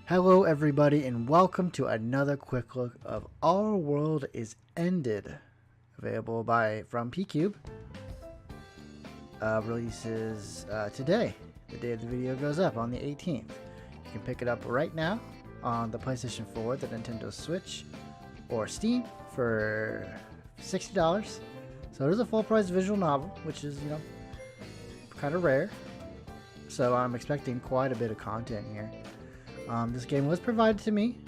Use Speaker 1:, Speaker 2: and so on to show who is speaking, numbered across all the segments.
Speaker 1: Hello everybody and welcome to another quick look of Our World is Ended, available from PQube. Releases today, the day the video goes up on the 18th. You can pick it up right now on the PlayStation 4, the Nintendo Switch, or Steam for $60. So it is a full price visual novel, which is, kind of rare. So I'm expecting quite a bit of content here. This game was provided to me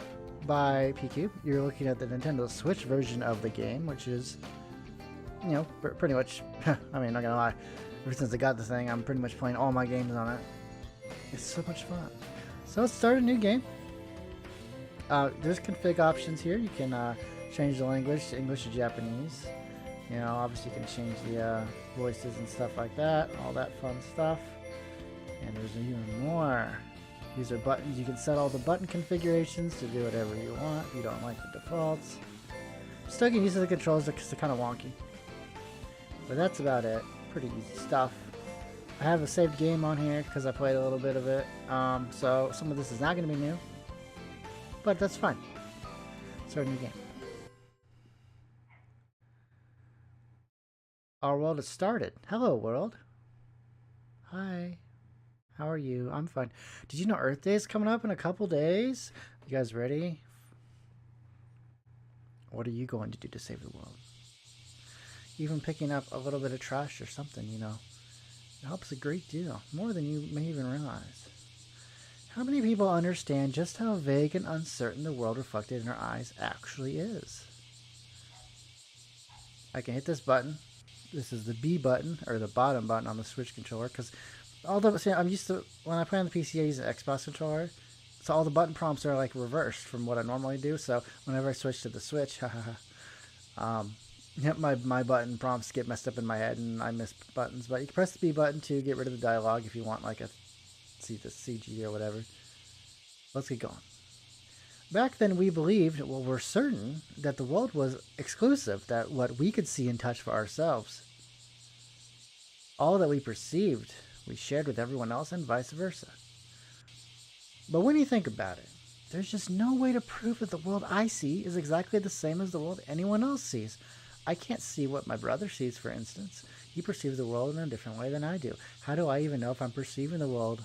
Speaker 1: by PQube. You're looking at the Nintendo Switch version of the game, which is, pretty much, I mean, not gonna lie, ever since I got the thing, I'm pretty much playing all my games on it. It's so much fun. So let's start a new game. There's config options here. You can change the language to English to Japanese. Obviously you can change the voices and stuff like that, all that fun stuff. And there's even more. These are buttons. You can set all the button configurations to do whatever you want if you don't like the defaults. Still getting used to the controls because they're kind of wonky. But that's about it. Pretty easy stuff. I have a saved game on here because I played a little bit of it. So some of this is not going to be new. But that's fine. Start a new game. Our world has started. Hello, world. Hi. How are you? I'm fine. Did you know Earth Day is coming up in a couple days? You guys ready? What are you going to do to save the world? Even picking up a little bit of trash or something, it helps a great deal. More than you may even realize. How many people understand just how vague and uncertain the world reflected in our eyes actually is? I can hit this button. This is the B button, or the bottom button on the Switch controller, because I'm used to, when I play on the PC, I use an Xbox controller, so all the button prompts are like reversed from what I normally do. So whenever I switch to the Switch, my button prompts get messed up in my head and I miss buttons. But you can press the B button to get rid of the dialogue if you want like the CG or whatever. Let's get going. Back then we believed, well, we're certain that the world was exclusive, that what we could see and touch for ourselves, all that we perceived, we shared with everyone else and vice versa. But when you think about it, there's just no way to prove that the world I see is exactly the same as the world anyone else sees. I can't see what my brother sees, for instance. He perceives the world in a different way than I do. How do I even know if I'm perceiving the world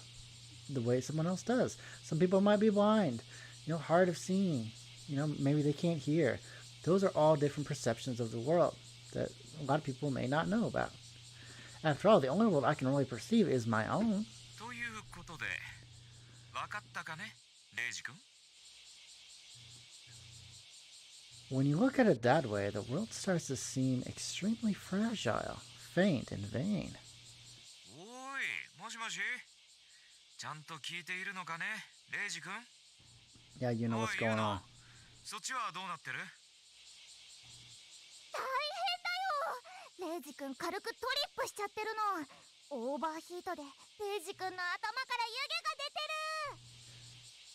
Speaker 1: the way someone else does? Some people might be blind, hard of seeing, maybe they can't hear. Those are all different perceptions of the world that a lot of people may not know about. After all, the only world I can really perceive is my own. When you look at it that way, the world starts to seem extremely fragile, faint, and vain. Yeah, you know what's going on.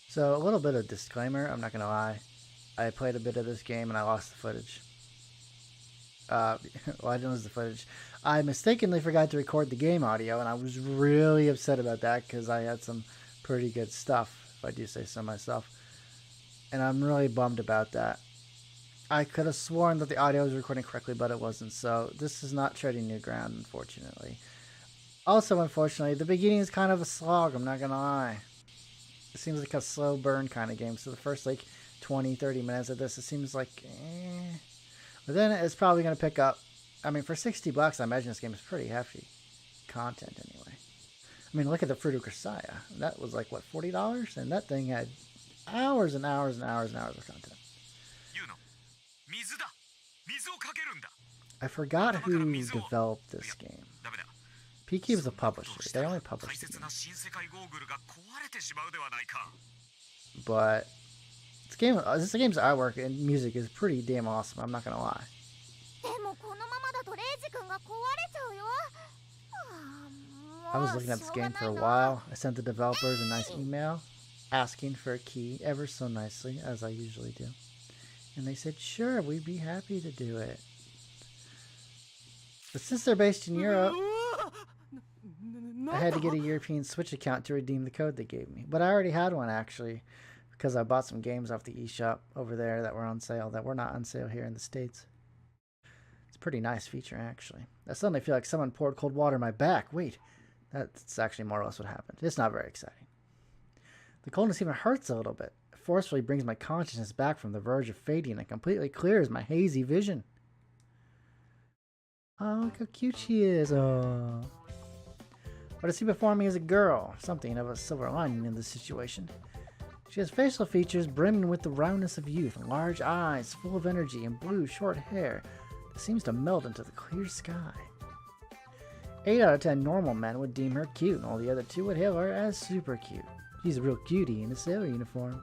Speaker 1: So a little bit of disclaimer, I'm not gonna lie. I played a bit of this game and I lost the footage. I didn't lose the footage. I mistakenly forgot to record the game audio and I was really upset about that because I had some pretty good stuff, if I do say so myself. And I'm really bummed about that. I could have sworn that the audio was recording correctly, but it wasn't. So this is not treading new ground, unfortunately. Also, unfortunately, the beginning is kind of a slog, I'm not going to lie. It seems like a slow burn kind of game. So the first 20, 30 minutes of this, it seems like, But then it's probably going to pick up. I mean, for $60, I imagine this game is pretty hefty content anyway. I mean, look at the Fruit of Crisaya. That was like, what, $40? And that thing had hours and hours and hours and hours of content. I forgot who developed this game. PQube is a publisher. They only publish the game. But this game's artwork and music is pretty damn awesome, I'm not gonna lie. I was looking at this game for a while. I sent the developers a nice email asking for a key ever so nicely, as I usually do. And they said, sure, we'd be happy to do it. But since they're based in Europe, I had to get a European Switch account to redeem the code they gave me. But I already had one, actually, because I bought some games off the eShop over there that were on sale that were not on sale here in the States. It's a pretty nice feature, actually. I suddenly feel like someone poured cold water on my back. Wait, that's actually more or less what happened. It's not very exciting. The coldness even hurts a little bit. It forcefully brings my consciousness back from the verge of fading and completely clears my hazy vision. Oh, look how cute she is. Oh. What I see before me is a girl, something of a silver lining in this situation. She has facial features brimming with the roundness of youth, large eyes full of energy, and blue short hair that seems to melt into the clear sky. 8 out of 10 normal men would deem her cute, while the other 2 would hail her as super cute. She's a real cutie in a sailor uniform.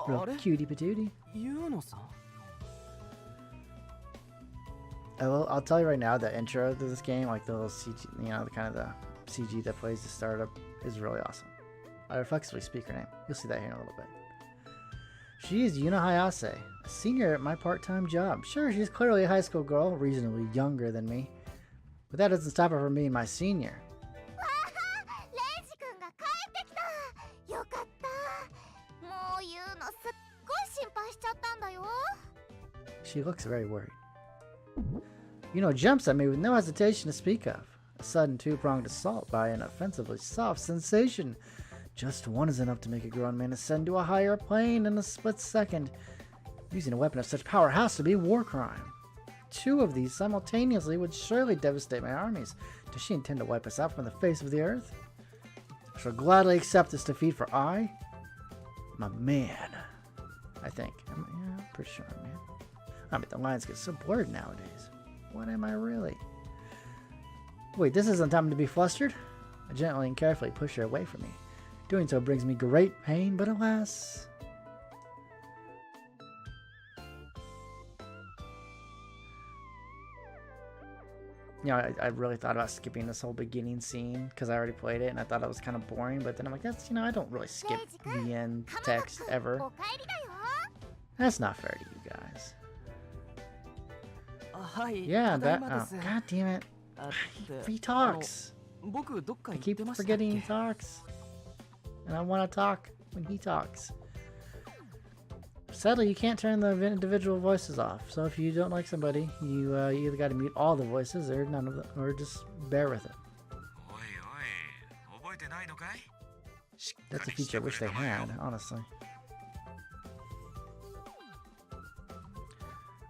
Speaker 1: Real cutie patootie. I'll tell you right now, the intro to this game, like the little CG, you know, the kind of the CG that plays the startup, is really awesome. I reflexively speak her name. You'll see that here in a little bit. She is Yuna Hayase, a senior at my part-time job. Sure, she's clearly a high school girl, reasonably younger than me, but that doesn't stop her from being my senior. She looks very worried. Jumps at me with no hesitation to speak of. A sudden two-pronged assault by an offensively soft sensation. Just one is enough to make a grown man ascend to a higher plane in a split second. Using a weapon of such power has to be a war crime. 2 of these simultaneously would surely devastate my armies. Does she intend to wipe us out from the face of the earth? I shall gladly accept this defeat, for I'm a man. I think. I'm pretty sure I'm a man. I mean, the lines get so blurred nowadays. What am I really? Wait, this isn't time to be flustered? I gently and carefully push her away from me. Doing so brings me great pain, but alas. I really thought about skipping this whole beginning scene because I already played it and I thought it was kind of boring, but then I'm like, I don't really skip the end text ever. That's not fair to you guys. Yeah, oh, god damn it. He talks. I keep forgetting he talks. And I want to talk when he talks. Sadly, you can't turn the individual voices off. So if you don't like somebody, you either got to mute all the voices or none of them, or just bear with it. That's a feature I wish they had, honestly.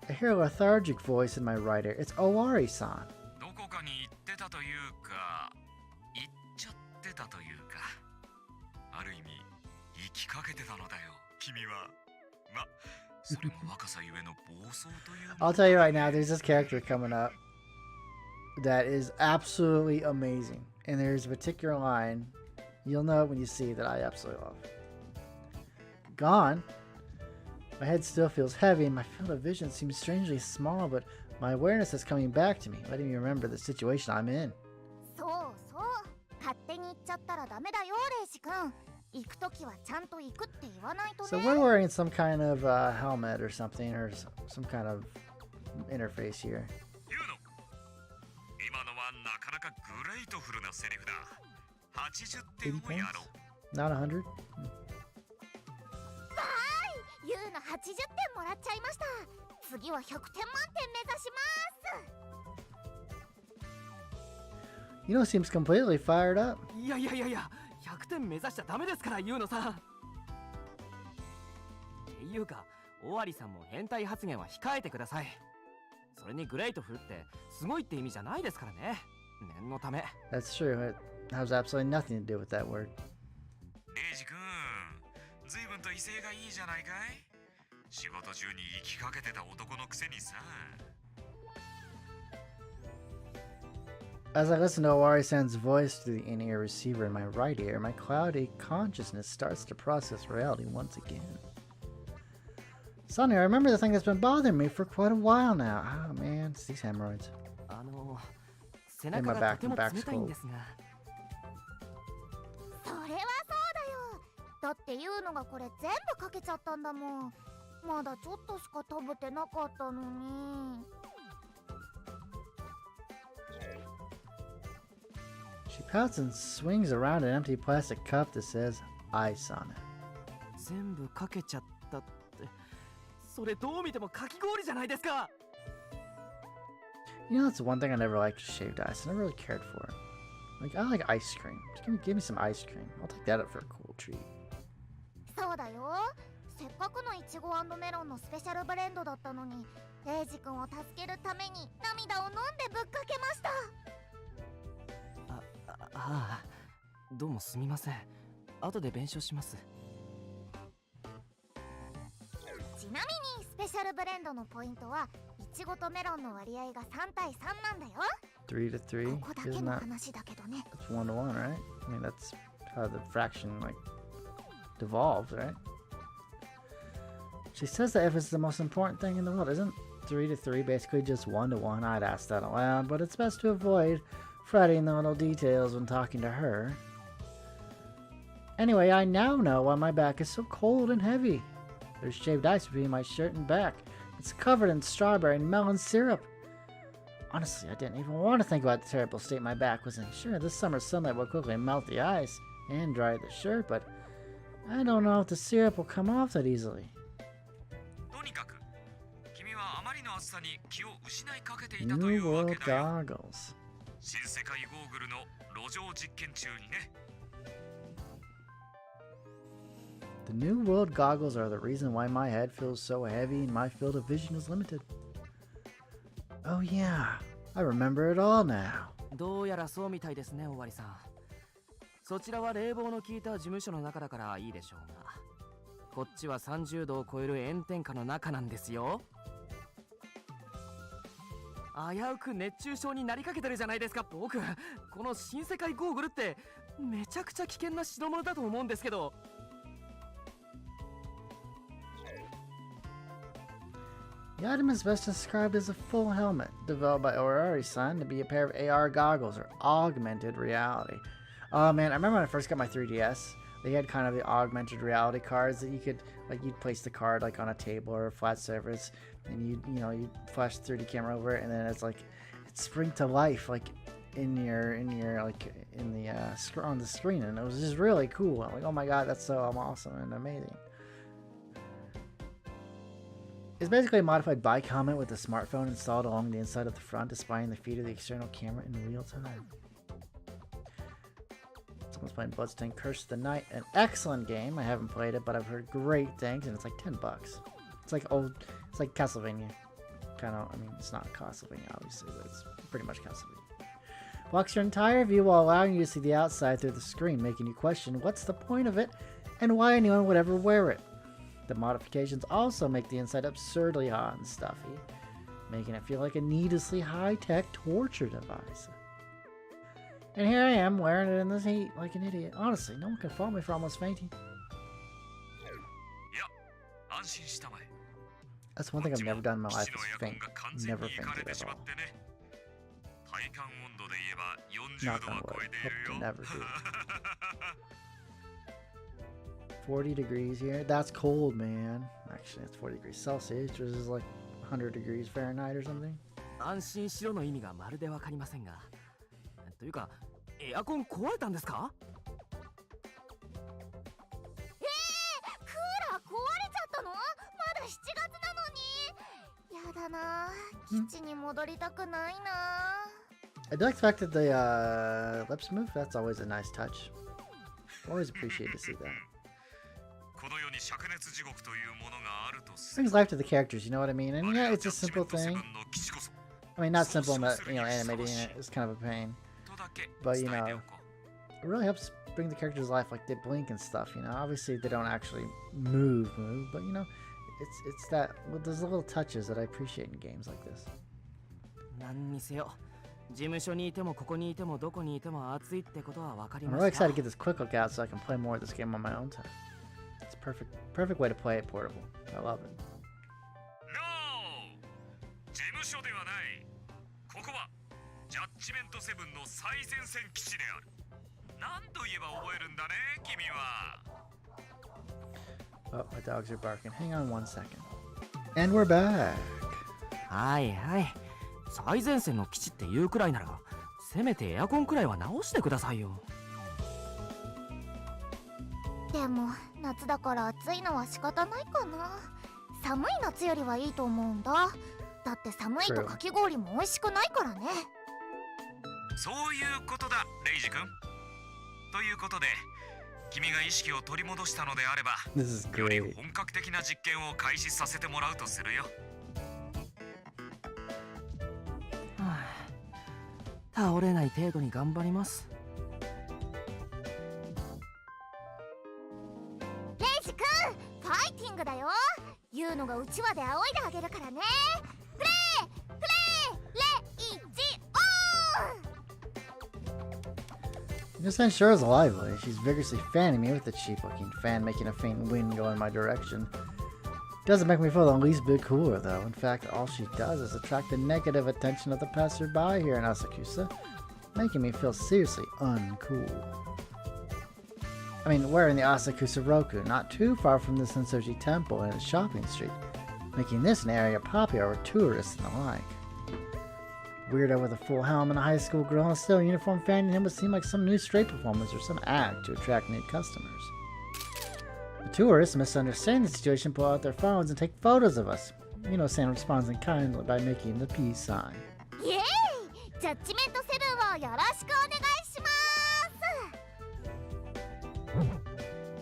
Speaker 1: I hear a lethargic voice in my right ear. It's Owari-san. I'll tell you right now, there's this character coming up that is absolutely amazing. And there's a particular line, you'll know it when you see it, that I absolutely love. Gone. My head still feels heavy and my field of vision seems strangely small, but my awareness is coming back to me, letting me remember the situation I'm in. So we're wearing some kind of helmet or something, or some kind of interface here. 80 points? Not 100? Seems completely fired up.
Speaker 2: 100点目指しちゃダメですから言うのさ。っていうか、尾張さんも変態発言は控えてください。それにグレイトフルってすごいって意味じゃないですからね。念のため。
Speaker 1: That's true. It has absolutely nothing to do with that word.
Speaker 3: レイジ君、随分と威勢がいいじゃないかい。仕事中に行きかけてた男のくせにさ。
Speaker 1: As I listen to Owari-san's voice through the in-ear receiver in my right ear, my cloudy consciousness starts to process reality once again. Sonny, I remember the thing that's been bothering me for quite a while now. Oh man, it's these hemorrhoids. In my back's cold.
Speaker 4: だっていうのがこれ全部かけちゃったんだもん。まだちょっとしか食べてなかったのに。
Speaker 1: She pouts and swings around an empty plastic cup that says ice on it.
Speaker 2: 全部かけちゃったって、それどう見てもかき氷じゃないですか。
Speaker 1: You know, that's one thing I never liked shaved ice. I never really cared for it. Like, I like ice cream. Just give me some ice cream. I'll take that up for a cool treat.
Speaker 4: そうだよ。せっかくのイチゴ&メロンのスペシャルブレンドだったのに、レイジ君を助けるために涙を飲んでぶっかけました。
Speaker 2: ああ、どうもすみません。後で弁償します。
Speaker 4: ちなみにスペシャルブレンドのポイントはイチゴとメロンの割合が3対3なんだよ。
Speaker 1: 3 to 3?
Speaker 4: ここだけ
Speaker 1: Isn't
Speaker 4: の
Speaker 1: that...
Speaker 4: 話だけどね。
Speaker 1: That's 1 to 1, right? I mean, that's how the fraction, like, devolved, right? She says that if it's the most important thing in the world, isn't 3 to 3 basically just 1 to 1? I'd ask that aloud, but it's best to avoid fretting the little details when talking to her. Anyway, I now know why my back is so cold and heavy. There's shaved ice between my shirt and back. It's covered in strawberry and melon syrup. Honestly, I didn't even want to think about the terrible state my back was in. Sure, this summer's sunlight will quickly melt the ice and dry the shirt, but I don't know if the syrup will come off that easily.
Speaker 3: とにかく君はあまりの暑さに気を失いかけていたと
Speaker 1: New
Speaker 3: いうわ
Speaker 1: World
Speaker 3: けだよ。
Speaker 1: goggles.
Speaker 3: 新世界ゴーグルの路上実験中にね。
Speaker 1: The New World goggles are the reason why my head feels so heavy and my field of vision is limited. Oh yeah, I remember it all now.
Speaker 2: どうやらそうみたいですね、おわりさん。そちらは冷房の効いた事務所の中だからいいでしょうが、こっちは30度を超える炎天下の中なんですよ。危うく熱中症になりかけてるじゃないですか。僕この新世界ゴーグルってめちゃくちゃ危険な代物だと思うんですけど。
Speaker 1: The item is best described as a full helmet, developed by W.O.R.L.D son to be a pair of AR goggles or augmented reality. Oh man, I remember when I first got my 3DS, they had kind of the augmented reality cards that you could, like, you'd place the card like on a table or a flat surface, and you'd flash the 3D camera over it, and then it's like it spring to life, like on the screen, and it was just really cool. I'm like, oh my god, that's so awesome and amazing. It's basically a modified bike helmet with a smartphone installed along the inside of the front, displaying the feed of the external camera in real time. Someone's playing Bloodstained Curse of the Night, an excellent game. I haven't played it, but I've heard great things, and it's like $10. It's like Castlevania. Kind of, I mean, it's not Castlevania, obviously, but it's pretty much Castlevania. Blocks your entire view while allowing you to see the outside through the screen, making you question what's the point of it and why anyone would ever wear it. The modifications also make the inside absurdly hot and stuffy, making it feel like a needlessly high-tech torture device. And here I am, wearing it in this heat like an idiot. Honestly, no one can fault me for almost fainting. That's one thing I've never done in my life is faint. Never fainted at all. Knock on wood. Hope to never do. 40 degrees here. That's cold, man. Actually, it's 40 degrees Celsius, which is like 100 degrees Fahrenheit or something.
Speaker 2: 安心しろの意味がまるでわかりませんが。というか、エアコン壊れたんですか？
Speaker 4: クーラー壊れちゃったの？まだ7月なのに。やだな。基地に戻りたくないな。
Speaker 1: I do like the fact that the lips move. That's always a nice touch. Always appreciate to see that. Brings life to the characters, you know what I mean? And yeah, it's a simple thing. I mean, not simple in that, animating it is kind of a pain. But, it really helps bring the characters to life, like they blink and stuff, Obviously, they don't actually move, but, it's that, well, there's the little touches that I appreciate in games like this.
Speaker 2: 何にせよ、事務所にいてもここにいてもどこにいても暑いってことはわかり
Speaker 1: I'm
Speaker 2: ま
Speaker 1: really
Speaker 2: した。
Speaker 1: excited to get this quick look out so I can play more of this game on my own time. It's a perfect way to play it portable. I love it.
Speaker 3: No! 事務所ではない。ここはジャッジメント7の最前線基地である。何と言えば覚えるんだね、君は。
Speaker 1: Oh, my dogs are barking. Hang on one second. And we're back.
Speaker 2: はいはい。最前線の基地って言うくらいなら、せめてエアコンくらいは直してくださいよ。
Speaker 4: でも夏だから暑いのは仕方ないかな。寒い夏よりはいいと思うんだ。だって寒いとかき氷も美味しくないからね。
Speaker 3: そういうことだ、レイジ君。ということで、君が意識を取り戻したのであれば、より本格的な実験を開始させてもらうとするよ。
Speaker 2: 倒れない程度に頑張ります。
Speaker 4: レイジ君、ファイティングだよ。ユウのがうちわで仰いであげるからね。プレイレイジオン。
Speaker 1: This hand sure is lively. She's vigorously fanning me with the cheap-looking fan, making a faint wind go in my direction. Doesn't make me feel the least bit cooler, though. In fact, all she does is attract the negative attention of the passerby here in Asakusa, making me feel seriously uncool. I mean, we're in the Asakusa Roku, not too far from the Sensoji Temple and its shopping street, making this an area popular with tourists and the like. Weirdo with a full helm and a high school girl in a still uniform fanning him would seem like some new street performance or some act to attract new customers. The tourists, misunderstanding the situation, pull out their phones and take photos of us. You know, Sam responding kindly by making the peace sign.
Speaker 4: Yay! Judgement 7をよろしくお願いします。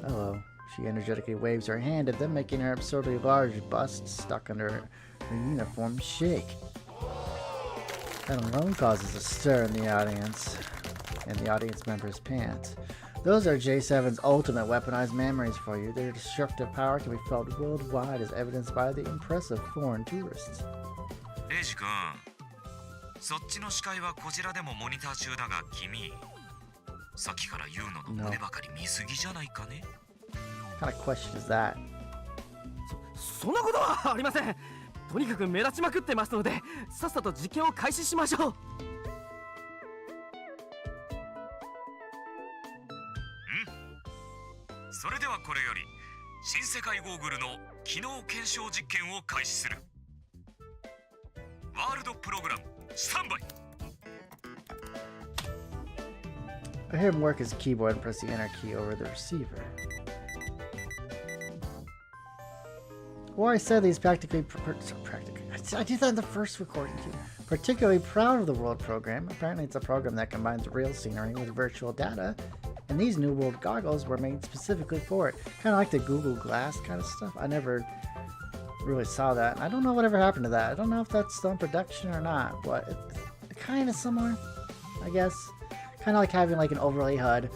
Speaker 1: Hello. She energetically waves her hand at them, making her absurdly large bust stuck under her uniform shake. That alone causes a stir in the audience, and the audience members' pants. Those are J7's ultimate weaponized memories for you. Their destructive power can be felt worldwide, as evidenced by the impressive foreign tourists.
Speaker 3: レイジ君、そっちの視界はこちらでもモニター中だが、君、さっきから言うのの胸ばかり見すぎじゃないかね。
Speaker 1: What kind of question is that?
Speaker 2: そんなことはありません。とにかく目立ちまくってますので、さっさと実験を開始しましょう。
Speaker 3: それではこれより新世界ゴーグルの機能検証実験を開始する。ワールドプログラムスタンバイ。
Speaker 1: I hear him work his keyboard and press the enter key over the receiver. Or I said he's practically I did that in the first recording too. Particularly proud of the World program. Apparently it's a program that combines real scenery with virtual data, and these New World goggles were made specifically for it. Kind of like the Google Glass kind of stuff. I never really saw that. I don't know whatever happened to that. I don't know if that's still in production or not, but it's kind of similar, I guess. Kind of like having like an overlay HUD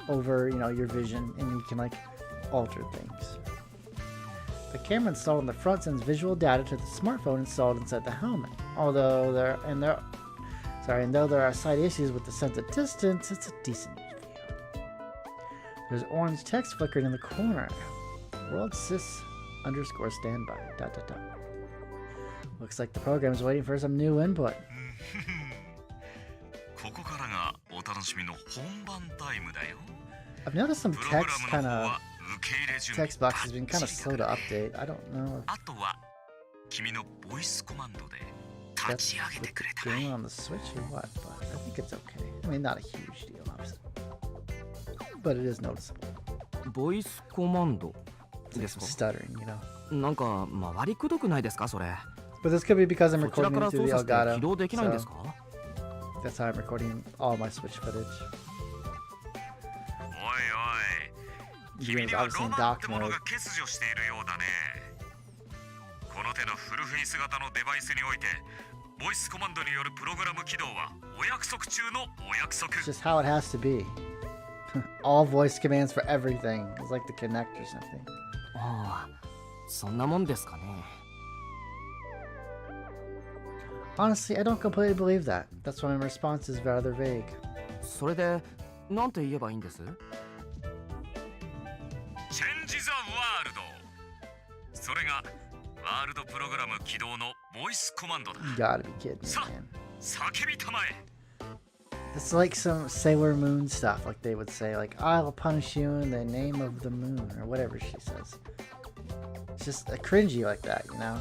Speaker 1: over, you know, your vision, and you can like alter things. The camera installed in the front sends visual data to the smartphone installed inside the helmet. Although though there are slight issues with the sense of distance, it's a decent view. There's orange text flickering in the corner. World sys _ standby. ... Looks like the program's waiting for some new input.
Speaker 3: ここからがお楽しみの本番タイムだよ。
Speaker 1: I've noticed some text box has been kind of slow to update. I don't know if
Speaker 3: あとは君のボイスコマンドで立ち上げてくれたらいい。
Speaker 1: game on the Switch or what, but I think it's okay. I mean, not a huge deal, obviously, but it is noticeable.
Speaker 2: ボイスコマンドですか？
Speaker 1: Stuttering, you know.
Speaker 2: なんか回りくどくないですかそれ？
Speaker 1: But this could be because I'm
Speaker 2: そちら
Speaker 1: recording
Speaker 2: から
Speaker 1: it through
Speaker 2: 操
Speaker 1: the
Speaker 2: 作して
Speaker 1: Elgato.
Speaker 2: 起動できないんです
Speaker 1: So
Speaker 2: か？
Speaker 1: that's how I'm recording all my Switch footage.
Speaker 3: おいおい、君にはロマンってものが欠如しているようだね。この手のフルフェイス型のデバイスにおいて、ボイスコマンドによるプログラム起動はお約束中のお約束。
Speaker 1: It's just how it has to be. All voice commands for everything. It's like the Kinect or something.
Speaker 2: ああ、そんなもんですかね。
Speaker 1: Honestly, I don't completely believe that. That's why my response is rather vague.
Speaker 2: それでなんて言えばいいんです？
Speaker 3: Change the world。それがワールドプログラム起動のボイスコマンドだ。
Speaker 1: You gotta be kidding me,
Speaker 3: さ
Speaker 1: man.
Speaker 3: 叫びたまえ。
Speaker 1: It's like some Sailor Moon stuff. Like they would say, like, I'll punish you in the name of the moon, or whatever she says. It's just cringy like that, you know?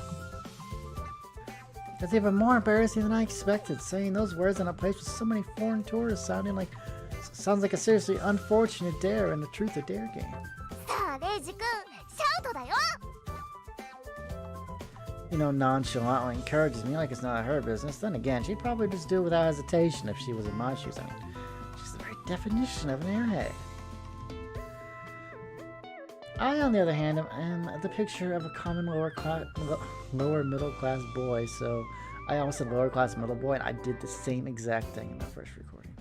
Speaker 1: That's even more embarrassing than I expected. Saying those words in a place with so many foreign tourists sounds like a seriously unfortunate dare in the Truth or Dare game.
Speaker 4: さあレイジ君、
Speaker 1: nonchalantly encourages me like it's not her business, then again, she'd probably just do it without hesitation if she was in my shoes. I mean, she's the very definition of an airhead. I, on the other hand, am the picture of a common lower middle class boy, so I almost said lower class middle boy, and I did the same exact thing in the first recording.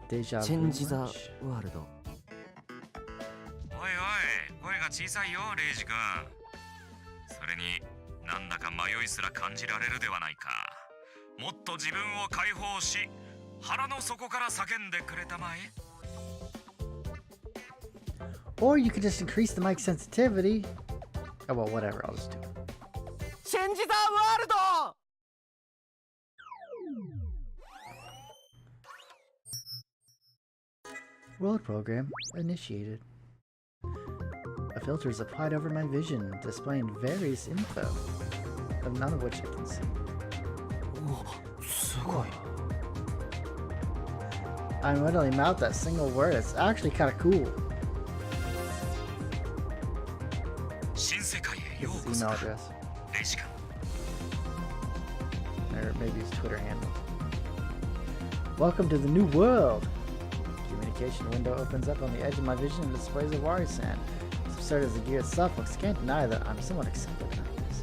Speaker 1: Deja vu.
Speaker 2: Change the world.
Speaker 3: おいおい、声が小さいよ、レイジ君。それに、なんだか迷いすら感じられるではないか。もっと自分を解放し、腹の底から叫んでくれたまえ。
Speaker 1: Or you could just increase the mic sensitivity. Oh, well, whatever, I'll just do it.
Speaker 2: Change the world!
Speaker 1: World program initiated. A filter is applied over my vision, displaying various info, but none of which I can see.
Speaker 2: Oh,
Speaker 1: I literally mouth that single word. It's actually kind of cool. His email address. Or maybe his Twitter handle. Welcome to the new world. Communication window opens up on the edge of my vision and displays a W.O.R.L.D sand. As absurd as the gear itself looks, can't deny that I'm somewhat eccentric about this.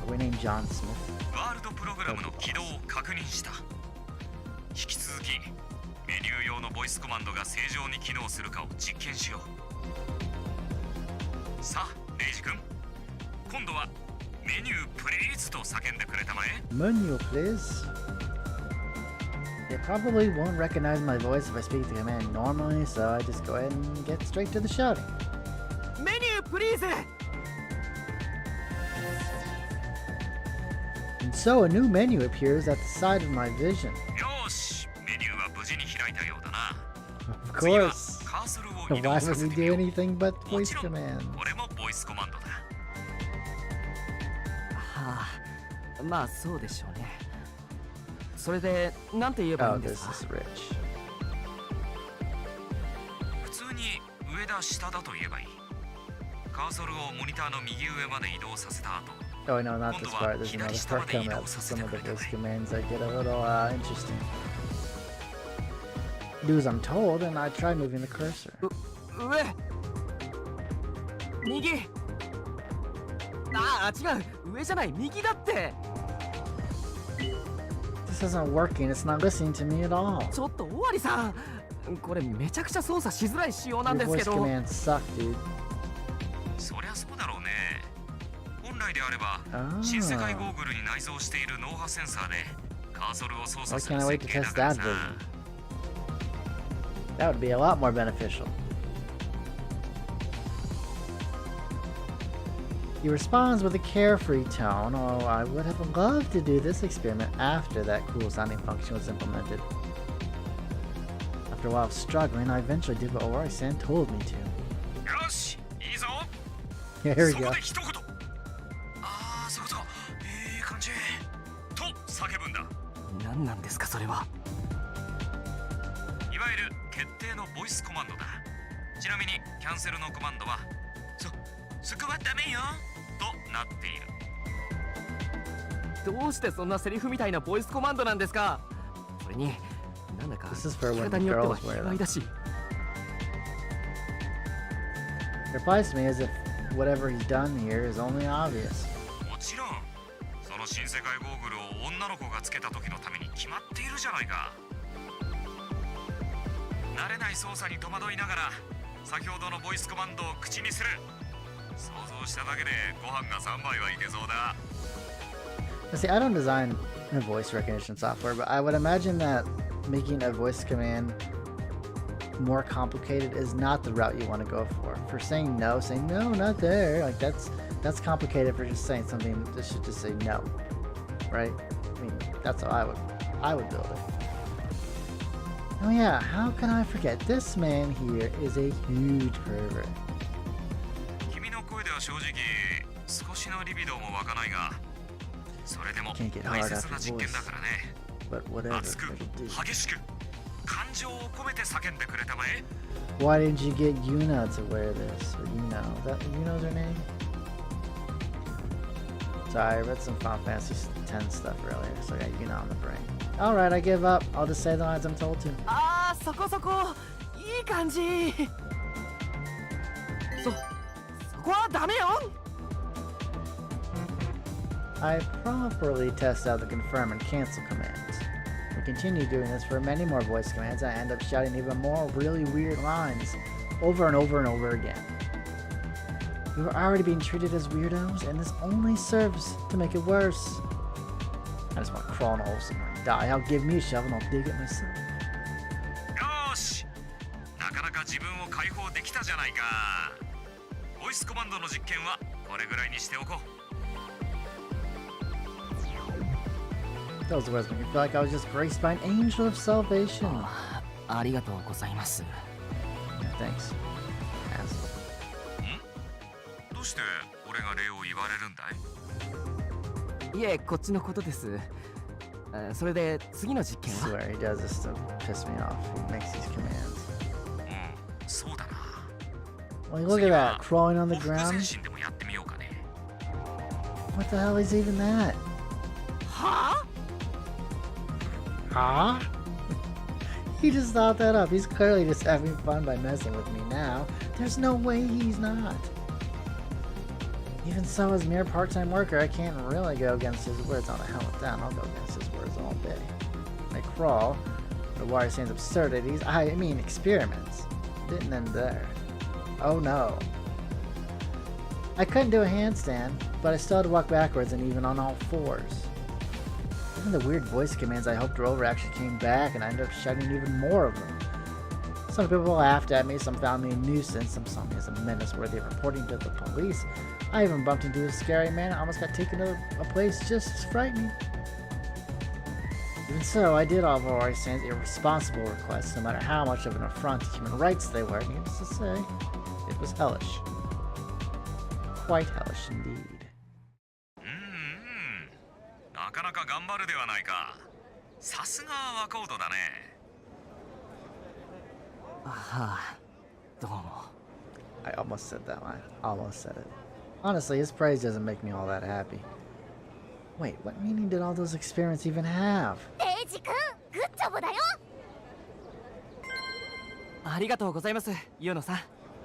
Speaker 1: We named John Smith.
Speaker 3: W.O.R.L.D プログラムの起動を確認した。引き続きメニュー用のボイスコマンドが正常に機能するかを実験しよう。さあ、レイジ君、今度はメニュープリーズと叫んでくれたまえ。
Speaker 1: Menu, please. It probably won't recognize my voice if I speak the command normally, so I just go ahead and get straight to the shouting.
Speaker 2: Menu, please!
Speaker 1: And so a new menu appears at the side of my vision.
Speaker 3: よし、メニューは無事に開いたようだな。
Speaker 1: Of course.
Speaker 3: カーソルを
Speaker 1: Why
Speaker 3: 移動さ
Speaker 1: would
Speaker 3: せ
Speaker 1: we
Speaker 3: てみ
Speaker 1: do
Speaker 3: よう。
Speaker 1: anything but
Speaker 3: も
Speaker 1: voice
Speaker 3: ちろん、
Speaker 1: commands?
Speaker 3: これもボイスコマンドだ。
Speaker 2: はあ、まあそうでしょうね。それで、なんて言えばいい
Speaker 1: Oh,
Speaker 2: んで
Speaker 1: this
Speaker 2: すか
Speaker 1: is rich.
Speaker 3: 普通に上だ下だと言えばいい。カーソルをモニターの右上まで移動させた後、
Speaker 1: Oh, no, not this part. There's another part coming up. Some of the voice commands that get a little interesting. Do as I'm told, and I try moving the cursor.
Speaker 2: 上右ああ、違う、上じゃない、右だって。
Speaker 1: This isn't working. It's not listening to me at all.
Speaker 2: ちょっと尾張さん、これめちゃくちゃ操作しづらい仕様なん
Speaker 1: Your
Speaker 2: ですけ
Speaker 1: voice
Speaker 2: ど。
Speaker 1: commands suck, dude.
Speaker 3: そりゃそうだろうね。本来であれば、
Speaker 1: Ah.
Speaker 3: 新世界ゴーグルに内蔵している脳波センサーでカーソルを操
Speaker 1: Why
Speaker 3: 作する
Speaker 1: can't I wait
Speaker 3: 設
Speaker 1: to
Speaker 3: 計だ
Speaker 1: test
Speaker 3: から
Speaker 1: that
Speaker 3: さ。
Speaker 1: vision? That would be a lot more beneficial. He responds with a carefree tone. Oh, I would have loved to do this experiment after that cool sounding function was implemented. After a while of struggling, I eventually did what W.O.R.L.D told me to.
Speaker 3: よし、いいぞ。
Speaker 1: Here we
Speaker 3: そ
Speaker 1: go.
Speaker 3: こで一言。ああ、そういうことか。いい感じ。と叫ぶんだ。
Speaker 2: 何なんですかそれは。
Speaker 3: いわゆる決定のボイスコマンドだ。ちなみにキャンセルのコマンドはそこはダメよとなっている。
Speaker 2: どうしてそんなセリフみたいなボイスコマンドなんですか。それになんだか
Speaker 1: This is for
Speaker 2: 聞き
Speaker 1: when
Speaker 2: 方によっては
Speaker 1: girls wear
Speaker 2: 卑猥
Speaker 1: them.
Speaker 2: だし。
Speaker 1: It replies to me as if whatever he's done here is only obvious.
Speaker 3: もちろん、その新世界ゴーグルを女の子がつけた時のために決まっているじゃないか。慣れない操作に戸惑いながら先ほどのボイスコマンドを口にする。想像しただけでご飯が3杯はいけそうだ。
Speaker 1: See, I don't design voice recognition software, but I would imagine that making a voice command more complicated is not the route you want to go for. For saying no, not there. Like that's complicated. For just saying something, this should just say no, right? I mean, that's how I would build it. Oh yeah, how can I forget? This man here is a huge pervert.
Speaker 3: 君の声では正直少しのリビドーも湧かないが、それでも
Speaker 1: Can't get
Speaker 3: 大
Speaker 1: hard
Speaker 3: 切
Speaker 1: after
Speaker 3: な実
Speaker 1: voice,
Speaker 3: 験だからね。
Speaker 1: but whatever.
Speaker 3: 熱く
Speaker 1: it'll do.
Speaker 3: 激しく感情を込めて叫んでくれたまえ。
Speaker 1: Why didn't you get Yuna to wear this? Or Yuno? That Yuno's her name? Sorry, I read some Final Fantasy X stuff earlier, so I got you know on the brain. Alright, I give up. I'll just say the lines I'm told to.
Speaker 2: あー、そこそこいい感じ。そこはダメよ。
Speaker 1: I properly test out the confirm and cancel commands. I continue doing this for many more voice commands. I end up shouting even more really weird lines over and over and over again. We were already being treated as weirdos, and this only serves to make it worse. I just want to crawl in a hole somewhere and die. I'll give me a shovel and I'll dig it myself.
Speaker 3: よし、なかなか自分を解放できたじゃないか。ボイスコマンドの実験はこれぐらいにしておこう。
Speaker 1: Those words make me feel like I was just graced by an angel of salvation.
Speaker 2: ありがとうございます。
Speaker 1: Yeah, thanks. Asshole.
Speaker 3: どうして俺が礼を言われるんだい？
Speaker 2: いえ、こっちのことです。それで次の実験
Speaker 1: I
Speaker 2: は
Speaker 1: swear he does this to piss me off. He makes these commands.
Speaker 3: うん、そうだな。
Speaker 1: Like, look at that, crawling on the
Speaker 3: 往復前
Speaker 1: ground.
Speaker 3: 進でもやってみようかね。
Speaker 1: What the hell is even that?
Speaker 2: は
Speaker 1: Huh? He just thought that up. He's clearly just having fun by messing with me now. There's no way he's not. Even so, as mere part-time worker, I can't really go against his words. On the hell with that, I'll go against his words all day. I crawl. The wire stands absurdities. I mean experiments. Didn't end there. Oh no. I couldn't do a handstand, but I still had to walk backwards and even on all fours. Even the weird voice commands I hoped were over actually came back, and I ended up shouting even more of them. Some people laughed at me, some found me a nuisance, some saw me as a menace worthy of reporting to the police. I even bumped into a scary man and almost got taken to a place just as frightening. Even so, I did all of Rory Sand's irresponsible requests, no matter how much of an affront to human rights they were. Needless to say, it was hellish. Quite hellish indeed.
Speaker 3: なかなか頑張るではないか。さすがワコードだね。
Speaker 2: はあ、どうも。
Speaker 1: I almost said that line. Almost said it. Honestly, his praise doesn't make me all that happy. Wait, what meaning did all those experiments even have?
Speaker 4: レイジ君、グッジョブだよ。
Speaker 2: ありがとうございます、ユーノさん。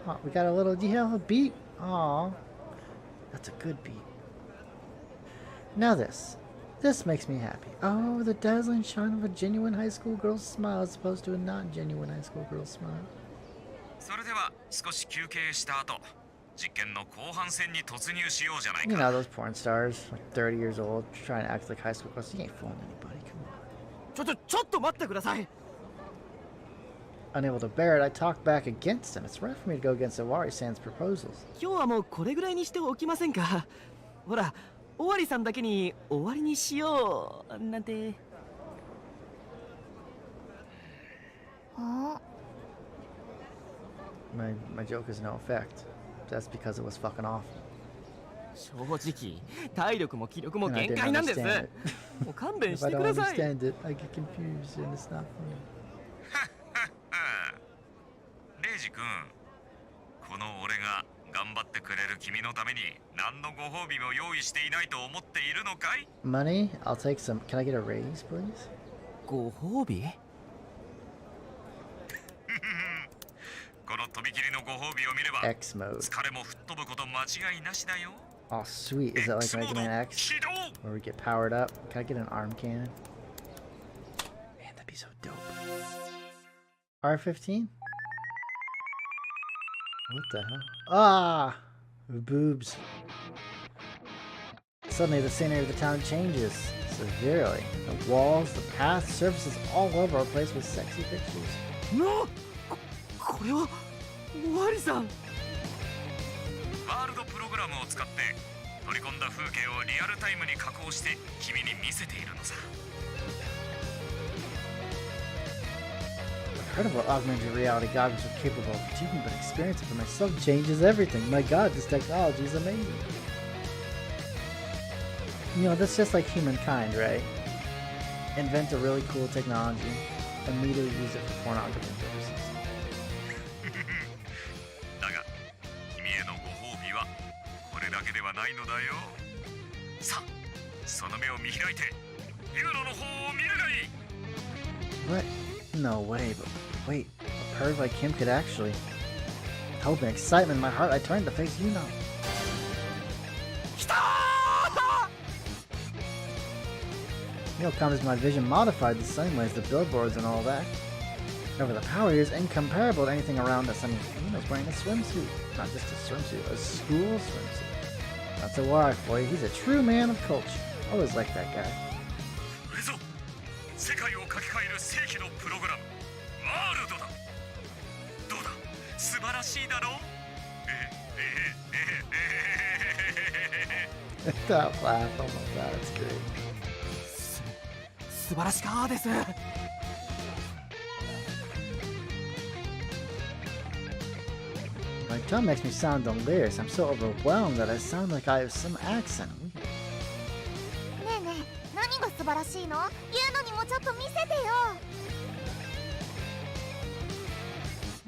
Speaker 1: Oh, we got a little yellow beat. Aw, that's a good beat. Now this. This makes me happy. Oh, the dazzling shine of a genuine high school girl's smile as opposed to a not genuine high school girl's smile.
Speaker 3: それでは少し休憩した後、実験の後半戦に突入しようじゃないか。
Speaker 1: You know, those porn stars, like 30 years old, trying to act like high school girls. You ain't fooling anybody, come on.
Speaker 2: ちょっと待ってください。
Speaker 1: Unable to bear it, I talked back against him. It's right for me to go against Iwari-san's proposals.
Speaker 2: 今日はもうこれぐらいにしておきませんか。ほら、尾張さんだけに終わりにしようなんて。
Speaker 1: My joke is no effect. That's because it was fucking awful.
Speaker 2: 正直、体力も気力も
Speaker 1: And I
Speaker 2: 限
Speaker 1: didn't
Speaker 2: 界なんです。
Speaker 1: understand it.
Speaker 2: もう勘弁
Speaker 1: If
Speaker 2: し
Speaker 1: I
Speaker 2: て
Speaker 1: don't
Speaker 2: ください。
Speaker 1: understand it, I get confused and it's not funny.
Speaker 3: レイジ君、この俺が頑張ってくれる君のために何のご褒美も用意していないと思っているのかい？
Speaker 1: Money? I'll take some. Can I get a raise, please?
Speaker 2: ご褒美？
Speaker 3: このとびきりのご褒美を見れば
Speaker 1: X mode.
Speaker 3: 疲れも吹っ飛ぶこと間違いなしだよ。
Speaker 1: Oh, sweet. Is that like
Speaker 3: X
Speaker 1: Mega
Speaker 3: モー
Speaker 1: Man
Speaker 3: ド
Speaker 1: X?
Speaker 3: 起動。
Speaker 1: Where we get powered up? Can I get an arm cannon? Man, that'd be so dope. R15? What the hell? Ah! Boobs. Suddenly the scenery of the town changes severely. The walls, the paths, surfaces all over our place with sexy pictures.
Speaker 2: これは尾張さん。
Speaker 3: ワールドプログラムを使って取り込んだ風景をリアルタイムに加工して君に見せているのさ。
Speaker 1: I heard about augmented reality goggles are capable of critiquing, but experience it for myself changes everything. My god, this technology is amazing. You know, that's just like humankind, right? Invent a really cool technology, immediately use it for pornography purposes.
Speaker 3: だが君へのご褒美はこれだけではないのだよ。さあその目を見開いてユーロの方を見るがいい。
Speaker 1: What? No way, but wait, a perv like him could actually. With hope and excitement in my heart, I turned to face Yuno.
Speaker 2: 来た
Speaker 1: Yuno comes my vision modified the same way as the billboards and all that. However, the power here is incomparable to anything around us. I mean, Yuno's wearing a swimsuit. Not just a swimsuit, a school swimsuit. That's a W.O.R.L.D for you. He's a true man of culture. Always liked that guy.
Speaker 3: これぞ世界を書き換える世紀のプログラムWO.R.L.Dだ。どうだ素晴らしいだろう。
Speaker 1: That laugh, oh my god, it's great.
Speaker 2: 素晴らしかです。
Speaker 1: My tongue makes me sound delirious. I'm so overwhelmed that I sound like I have some accent.
Speaker 4: ねえねえ、何が素晴らしいの？言うのにもちょっと見せてよ。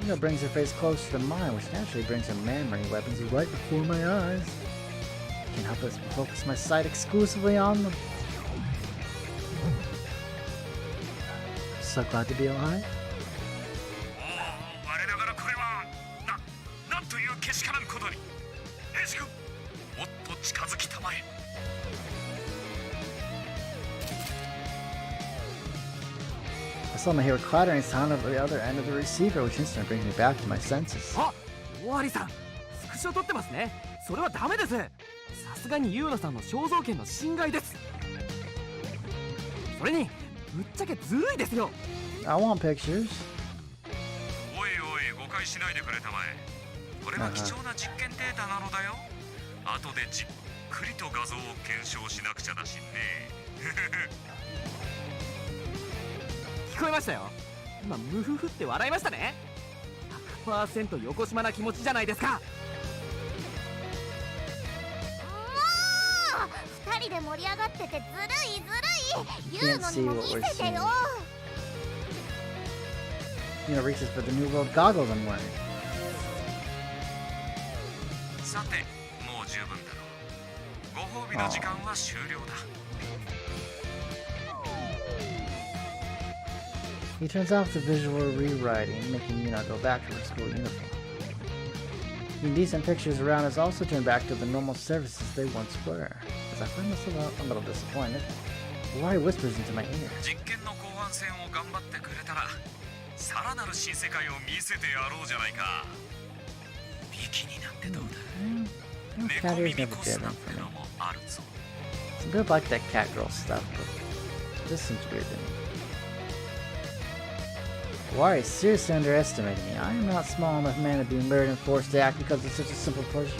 Speaker 1: Yuno brings her face closer to mine, which naturally brings her memory weapons right before my eyes. I can't help but focus my sight exclusively on them. So glad to be alive.
Speaker 3: 我ながらこれはなんというけしからんことに。レイジ君もっと近づきたまえ。
Speaker 1: I saw my hair clattering sound over the other end of the receiver, which instantly brings me back to my senses.
Speaker 2: あ、W.O.R.L.Dさん、スクショ撮ってますね。それはダメです。さすがにユーノさんの肖像権の侵害です。それにぶっちゃけずるいですよ。
Speaker 1: I want pictures.
Speaker 3: おいおい誤解しないでくれたまえ。これは貴重な実験データなのだよ。後でじっくりと画像を検証しなくちゃだしね。
Speaker 2: 聞こえましたよ。今ムフフって笑いましたね。 100% 横島な気持ちじゃないですか。
Speaker 4: もう二人で盛り上がっててずるいずるい。言うのにも見せてよ。
Speaker 1: Yuno reaches for the New World goggles I'm wearing.
Speaker 3: さてもう十分だろう。ご褒美の時間は終了だ。
Speaker 1: He turns off the visual rewriting, making Yuno go back to her school uniform. The decent pictures around us also turn back to the normal services they once were. As I find myself a little disappointed, W.O.R.L.D whispers into my ear.
Speaker 3: 実験の後半戦を頑張ってくれたらさらなる新世界を見せてやろうじゃないか。ビキになってどうだ。
Speaker 1: Cat
Speaker 3: 猫
Speaker 1: ears
Speaker 3: 耳
Speaker 1: never
Speaker 3: コ
Speaker 1: did
Speaker 3: スな
Speaker 1: them
Speaker 3: っ
Speaker 1: for
Speaker 3: て
Speaker 1: me.
Speaker 3: のもあるぞ。
Speaker 1: It's a bit like that cat girl stuff, but this seems weird to me. W.O.R.L.D seriously underestimated me. I am not small enough man to be lured and forced to act because of such a simple pleasure.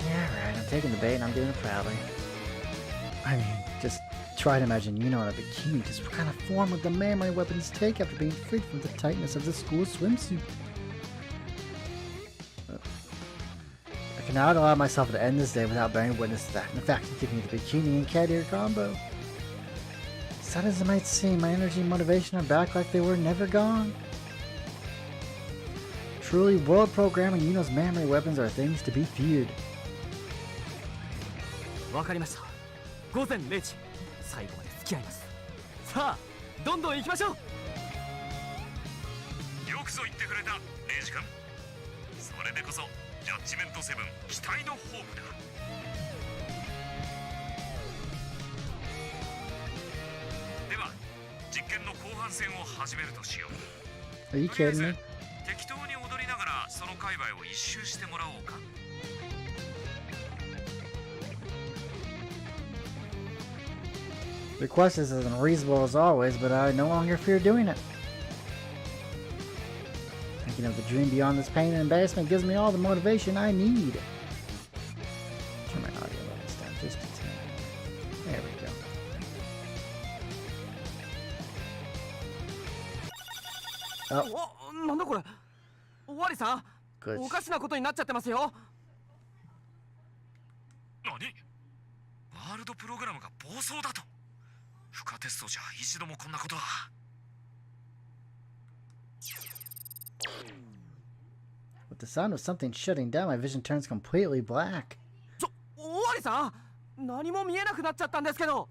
Speaker 1: Yeah, right, I'm taking the bait and I'm doing it proudly. I mean, just try to imagine Yuno in a bikini. Just what kind of form would the memory weapons take after being freed from the tightness of the school swimsuit? I cannot allow myself to end this day without bearing witness to that. In fact, giving me the bikini and cat ear combo. Sad as it might seem, my energy and motivation are back like they were never gone. Truly, world programming Yuno's memory weapons are things to be feared.
Speaker 2: わかりました。午前0時、最後まで付き合います。さあ、どんどん行きましょう。
Speaker 3: よくぞ言ってくれたレイジ君。それでこそジャッジメント7期待のホープだ。では実験の後半戦を始めるとしよう。
Speaker 1: Are you
Speaker 3: とりあえ
Speaker 1: kidding
Speaker 3: ず
Speaker 1: me?
Speaker 3: 適当に踊りながらその界隈を一周してもらおうか。
Speaker 1: The request is as unreasonable as always, but I no longer fear doing it. Thinking of the dream beyond this pain and embarrassment gives me all the motivation I need. Turn my audio levels down just a tad. There we go. Oh,
Speaker 2: お、なんだこれ。W.O.R.L.Dさん、
Speaker 1: good.
Speaker 2: おかしなことになっちゃってますよ。
Speaker 3: 何？ワールドプログラムが暴走だと。負荷テストじゃ一度もこんなことは。
Speaker 1: With the sound of something shutting down, my vision turns completely black.
Speaker 2: W.O.R.L.Dさん、何も見えなくなっちゃったんですけど。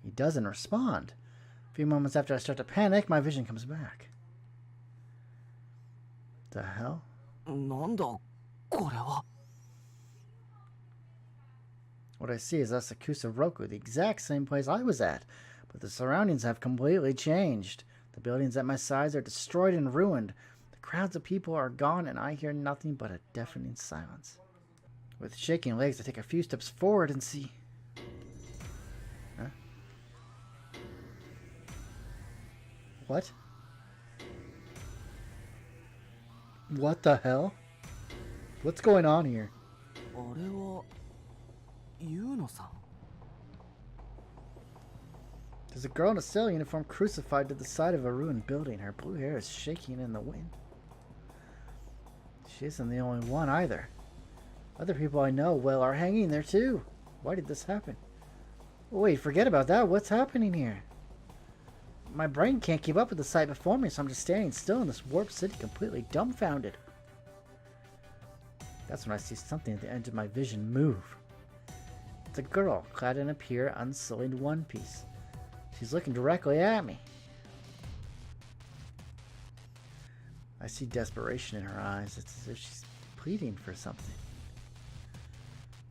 Speaker 1: He doesn't respond. A few moments after I start to panic, my vision comes back. The hell?
Speaker 2: なんだこれは。
Speaker 1: What I see is Asakusa Roku, the exact same place I was at, but the surroundings have completely changed. The buildings at my sides are destroyed and ruined. The crowds of people are gone, and I hear nothing but a deafening silence. With shaking legs, I take a few steps forward and see... Huh? What? What the hell? What's going on here?
Speaker 2: あれはユウノさん。
Speaker 1: There's a girl in a sailor uniform crucified to the side of a ruined building. Her blue hair is shaking in the wind. She isn't the only one either. Other people I know well are hanging there too. Why did this happen? Wait, forget about that. What's happening here? My brain can't keep up with the sight before me, so I'm just standing still in this warped city, completely dumbfounded. That's when I see something at the edge of my vision move. It's a girl clad in a pure, unsullied one piece. She's looking directly at me. I see desperation in her eyes. It's as if she's pleading for something.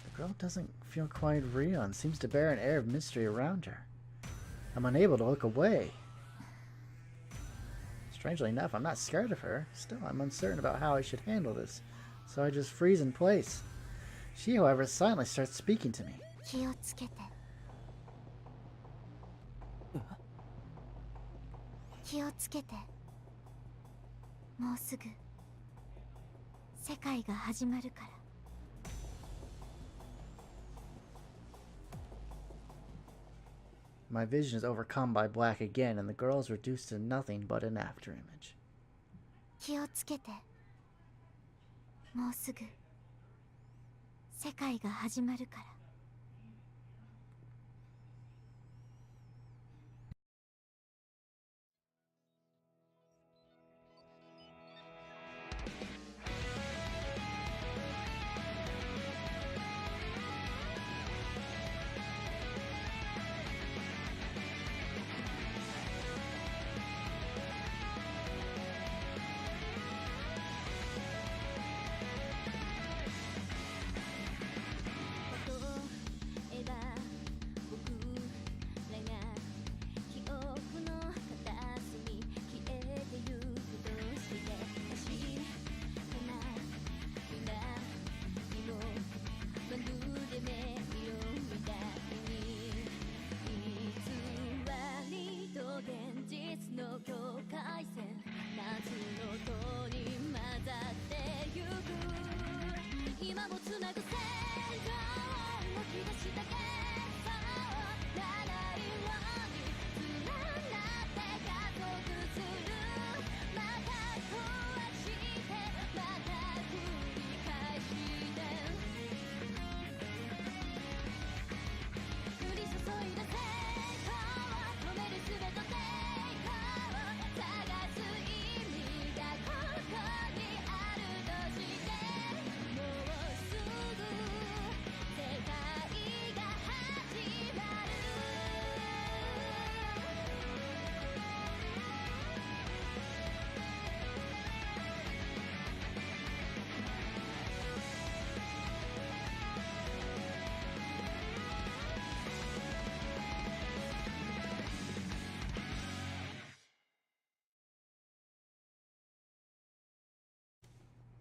Speaker 1: The girl doesn't feel quite real and seems to bear an air of mystery around her. I'm unable to look away. Strangely enough, I'm not scared of her. Still, I'm uncertain about how I should handle this, so I just freeze in place. She, however, silently starts speaking to me.
Speaker 4: 気をつけて。気をつけて。もうすぐ世界が始まるから。
Speaker 1: My vision is overcome by black again, and the girl is reduced to nothing but an afterimage.
Speaker 4: 気をつけて。もうすぐ世界が始まるから。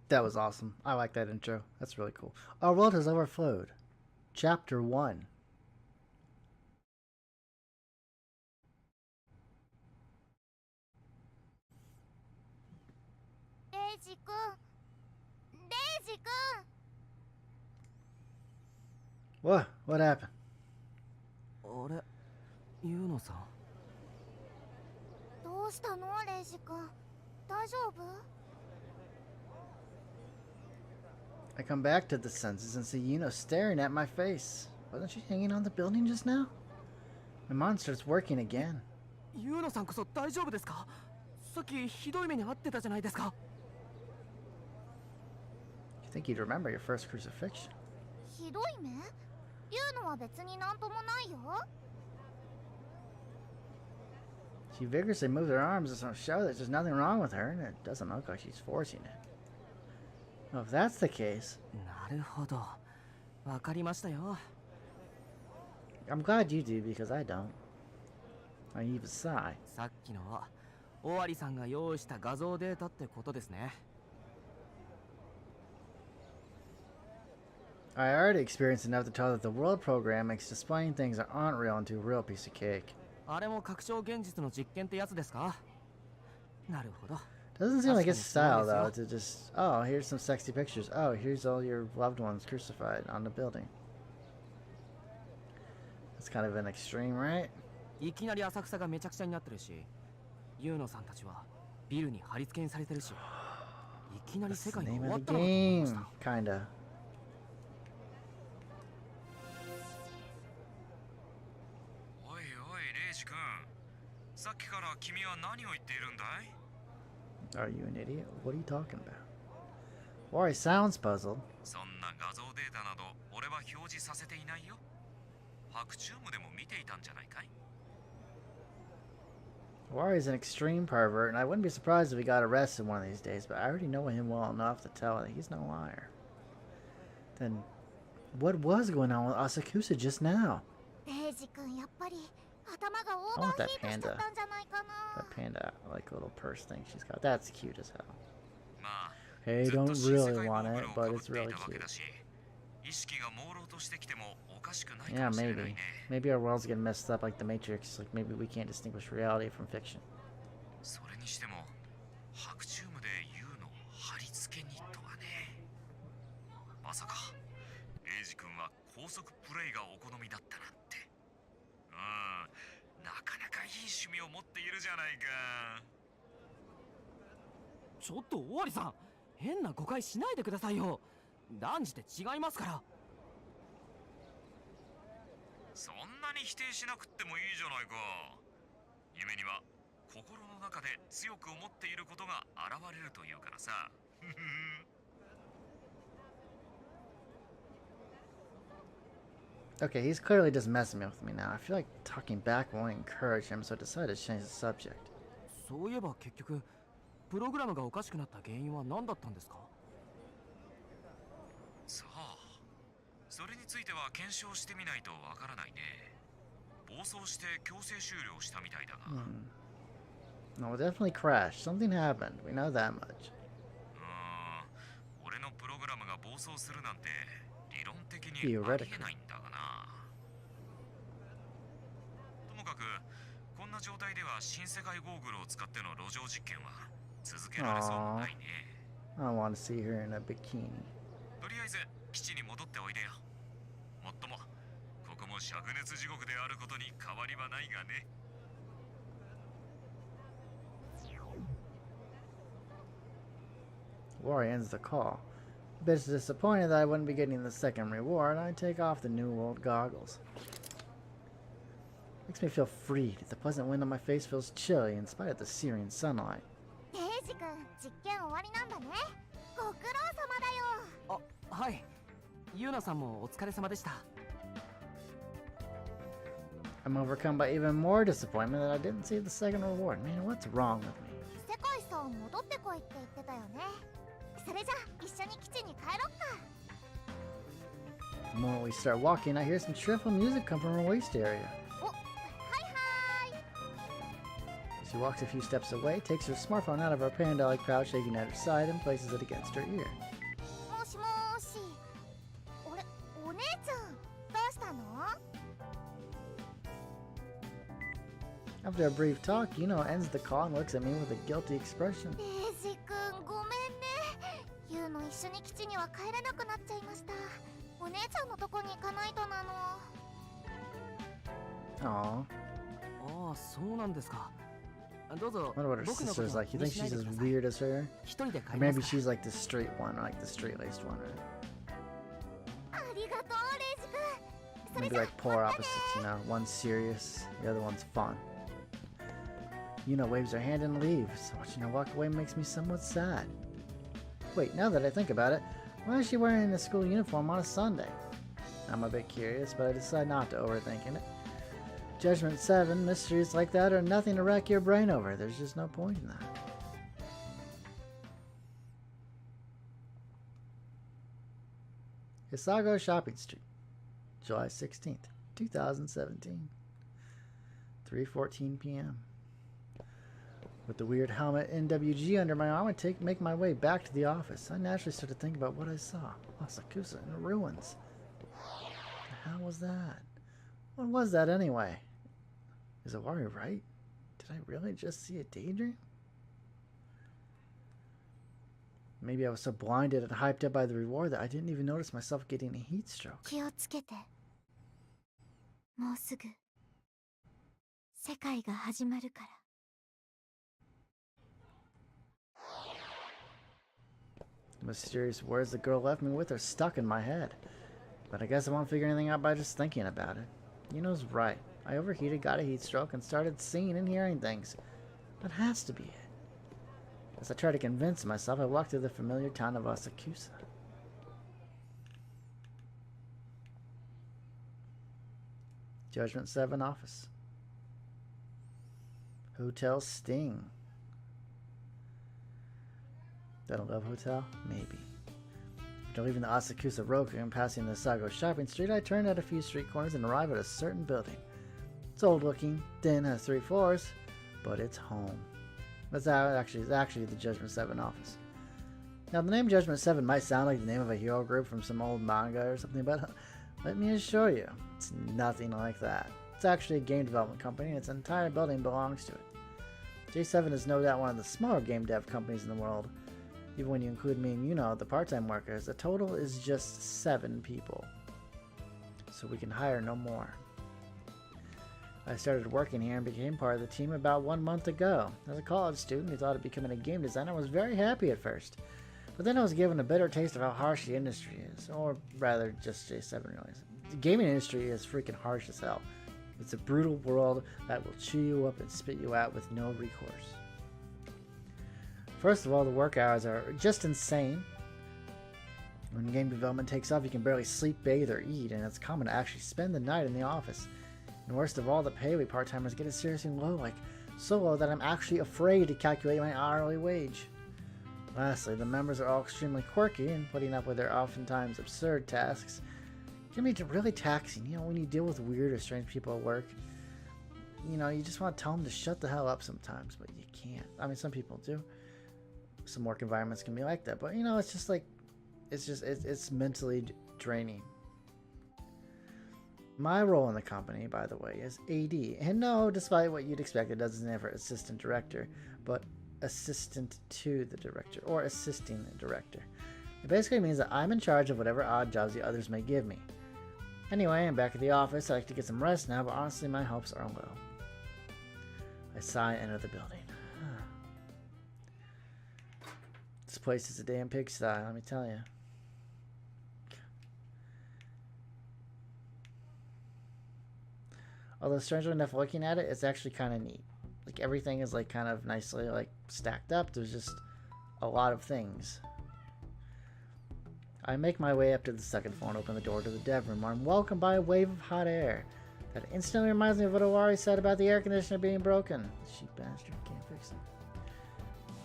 Speaker 1: That was awesome. I like that intro. That's really cool. Our world has overflowed. Chapter 1. What happened?
Speaker 2: あれユウノさん。
Speaker 4: どうしたのレイジ君。大丈夫？
Speaker 1: I come back to the senses and see Yuno staring at my face. Wasn't she hanging on the building just now? My mind starts working again.
Speaker 2: ユウノさんこそ大丈夫ですか？さっきひどい目に遭ってたじゃないですか。
Speaker 1: think you'd remember your first crucifixion.
Speaker 4: ひどい目？言うのは別になんともないよ。
Speaker 1: She vigorously moved her arms to show that there's nothing wrong with her, and it doesn't look like she's forcing it. Well, if that's the case...
Speaker 2: なるほど。わかりましたよ。
Speaker 1: I'm glad you do, because I don't. I even sigh.
Speaker 2: さっきのは、尾張さんが用意した画像データってことですね。
Speaker 1: I already experienced enough to tell that the world program makes displaying things that aren't real into a real piece of cake.
Speaker 2: あれも拡張現実の実験ってやつですか？なるほど。
Speaker 1: Doesn't seem like his style, though, to just, oh, here's some sexy pictures. Oh, here's all your loved ones crucified on the building. That's kind of an extreme, right?
Speaker 2: いきなり浅草がめちゃくちゃになってるし、ユーノさんたちはビルに貼り付けにされてるし、いきなり
Speaker 1: That's
Speaker 2: 世
Speaker 1: the
Speaker 2: 界が
Speaker 1: name
Speaker 2: 終わ
Speaker 1: of
Speaker 2: っ
Speaker 1: the
Speaker 2: たのかと思いまし
Speaker 1: game,
Speaker 2: た。
Speaker 1: kinda.
Speaker 3: おいおい、レイジ君。さっきから君は何を言っているんだい？
Speaker 1: Are you an idiot? What are you talking about? Ori sounds puzzled.
Speaker 3: そんな画像データなど俺は表示させていないよ。白チュームでも見ていたんじゃないかい？
Speaker 1: Wari's an extreme pervert, and I wouldn't be surprised if he got arrested one of these days, but I already know him well enough to tell that he's no liar. Then, what was going on with Asakusa just now?
Speaker 4: レイジ君やっぱり頭がオーバーヒートしちゃったんじゃないかな。
Speaker 1: That panda, like little purse thing she's got. That's cute as hell.
Speaker 3: まあ、
Speaker 1: Hey,
Speaker 3: ずっ
Speaker 1: don't
Speaker 3: と新世
Speaker 1: really
Speaker 3: 界ゴ
Speaker 1: want
Speaker 3: ーグ
Speaker 1: it,
Speaker 3: ルを
Speaker 1: but
Speaker 3: かぶ
Speaker 1: it's
Speaker 3: ってい
Speaker 1: really
Speaker 3: たわけ
Speaker 1: cute.
Speaker 3: だし、意識が朦朧としてきてもおかしくない
Speaker 1: Yeah,
Speaker 3: かもしれない
Speaker 1: maybe.
Speaker 3: ね。
Speaker 1: Maybe our world's getting messed up like the Matrix. Like maybe we can't distinguish reality from fiction.
Speaker 3: それにしても白チュームで U の貼り付けにとはね。まさかレイジ君は高速プレイがお好みだったなんて。なかなかいい趣味を持っているじゃないか。
Speaker 2: ちょっと尾張さん、変な誤解しないでくださいよ。断じて違いますから。
Speaker 3: そんなに否定しなくってもいいじゃないか。夢には心の中で強く思っていることが現れるというからさ。
Speaker 1: Okay, he's clearly just messing with me now. I feel like talking back won't encourage him, so I decided to change the subject.
Speaker 2: そういえば結局、プログラムがおかしくなった原因は何だったんですか？
Speaker 3: さあ、それについては検証してみないとわからないね。暴走して強制終了したみたいだが。
Speaker 1: No, it definitely crashed. Something happened. We know that much.
Speaker 3: 俺のプログラムが暴走するなんて理論的にありえないんだがな。ともかくこんな状態では新世界ゴーグルを使っての路上実験は続けられそうもないね。
Speaker 1: I don't want to see her in a bikini.
Speaker 3: とりあえず基地に戻っておいでよ。もっともここも灼熱地獄であることに変わりはないがね。
Speaker 1: Wari ends the call. A bit disappointed that I wouldn't be getting the second reward, I take off the New World goggles. Makes me feel freed. The pleasant wind on my face feels chilly in spite of the searing sunlight.
Speaker 4: レイジ君、実験終わりなんだね。ご苦労様だよ。
Speaker 2: あ、はい。ユーノさんもお疲れ様でした。
Speaker 1: I'm overcome by even more disappointment that I didn't see the second reward. Man, what's wrong with me?
Speaker 4: 世界さん戻ってこいって言ってたよね。それじゃ一緒に基地に帰ろっか。
Speaker 1: The moment we start walking, I hear some cheerful music come from her waist area.
Speaker 4: お、はいはい。
Speaker 1: She walks a few steps away, takes her smartphone out of her panda-like pouch, shaking at her side, and places it against her ear.
Speaker 4: もしもーし。お姉ちゃん、どうしたの？
Speaker 1: After a brief talk, Yuno ends the call and looks at me with a guilty expression.
Speaker 4: レイジ君、ごめんね。ユウの一緒に基地には帰れなくなっちゃいました。お姉ちゃんのとこに行かないとなの。
Speaker 1: Aww.
Speaker 2: ああ、そうなんですか。どうぞ。
Speaker 1: I wonder what her
Speaker 2: 僕のこと
Speaker 1: sister's
Speaker 2: は
Speaker 1: like. You
Speaker 2: 気に
Speaker 1: think
Speaker 2: しない
Speaker 1: she's
Speaker 2: で
Speaker 1: as
Speaker 2: ください。
Speaker 1: weird as her?
Speaker 2: 一人で帰
Speaker 1: Or
Speaker 2: りま
Speaker 1: maybe
Speaker 2: すか
Speaker 1: she's like the straight one, like the straight-laced one, right?
Speaker 4: ありがとう、レイジ君。それ
Speaker 1: Maybe
Speaker 4: じゃ
Speaker 1: like polar opposites, you know? One's serious, the other one's fun. Yuno waves her hand and leaves. Watching her walk away makes me somewhat sad. Wait, now that I think about it, Why is she wearing a school uniform on a Sunday? I'm a bit curious, but I decide not to overthink it. Judgment 7, mysteries like that are nothing to rack your brain over. There's just no point in that. Hisago Shopping Street, July 16th, 2017. 3:14 p.m. With the weird helmet NWG under my arm, I make my way back to the office. I naturally started thinking about what I saw. Asakusa in ruins. What the hell was that? What was that anyway? Is Owari right? Did I really just see a daydream? Maybe I was so blinded and hyped up by the reward that I didn't even notice myself getting a heat stroke.
Speaker 4: 気をつけて。もうすぐ世界が始まるから。
Speaker 1: The mysterious words the girl left me with are stuck in my head. But I guess I won't figure anything out by just thinking about it. Yuno's right. I overheated, got a heat stroke, and started seeing and hearing things. That has to be it. As I try to convince myself, I walk through the familiar town of Asakusa. Judgment 7 office. Hotel Sting. That a love hotel? Maybe. After leaving the Asakusa Roku and passing the Sago Shopping Street, I turn at a few street corners and arrive at a certain building. It's old looking, thin, has 3 floors, but it's home. That's actually the Judgment 7 office. Now, the name Judgment 7 might sound like the name of a hero group from some old manga or something, but let me assure you, it's nothing like that. It's actually a game development company, and its entire building belongs to it. J7 is no doubt one of the smaller game dev companies in the world. Even when you include me and Yuno, the part-time workers, the total is just 7 people. So we can hire no more. I started working here and became part of the team about 1 month ago. As a college student who thought of becoming a game designer, I was very happy at first. But then I was given a bitter taste of how harsh the industry is. Or rather, just J7 really. The gaming industry is freaking harsh as hell. It's a brutal world that will chew you up and spit you out with no recourse. First of all, the work hours are just insane. When game development takes off, you can barely sleep, bathe, or eat, and it's common to actually spend the night in the office. And worst of all, the pay we part-timers get is seriously low, like so low that I'm actually afraid to calculate my hourly wage. Lastly, the members are all extremely quirky, and putting up with their oftentimes absurd tasks can be really taxing. You know, when you deal with weird or strange people at work, you know, you just want to tell them to shut the hell up sometimes, but you can't. I mean, some people do. Some work environments can be like that, but you know, it's just like, it's mentally draining. My role in the company, by the way, is AD. And no, despite what you'd expect, it doesn't stand for assistant director, but assistant to the director, or assisting the director. It basically means that I'm in charge of whatever odd jobs the others may give me. Anyway, I'm back at the office. I like to get some rest now, but honestly, my hopes are low. I sigh and enter the building. This place is a damn pigsty, let me tell you. Although strangely enough, looking at it, it's actually kind of neat. Like everything is like kind of nicely like stacked up. There's just a lot of things. I make my way up to the second floor and open the door to the dev room, where I'm welcomed by a wave of hot air that instantly reminds me of what Owari said about the air conditioner being broken. Cheap bastard, can't fix it.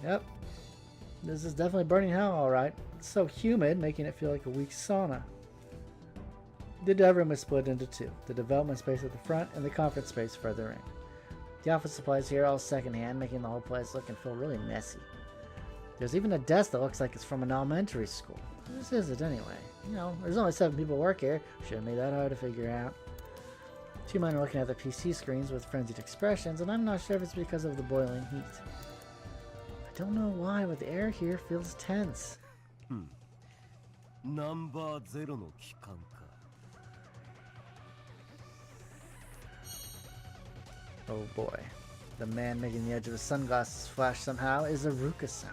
Speaker 1: Yep, this is definitely burning hell, alright. It's so humid, making it feel like a weak sauna. The dev room is split into 2, the development space at the front and the conference space further in. The office supplies here are all secondhand, making the whole place look and feel really messy. There's even a desk that looks like it's from an elementary school. This is it anyway. You know, there's only 7 people work here. Shouldn't be that hard to figure out. 2 men are looking at the PC screens with frenzied expressions, and I'm not sure if it's because of the boiling heat. I don't know why, but the air here feels tense.
Speaker 5: Number 0の機関か.
Speaker 1: Oh boy. The man making the edge of his sunglasses flash somehow is Aruka-san.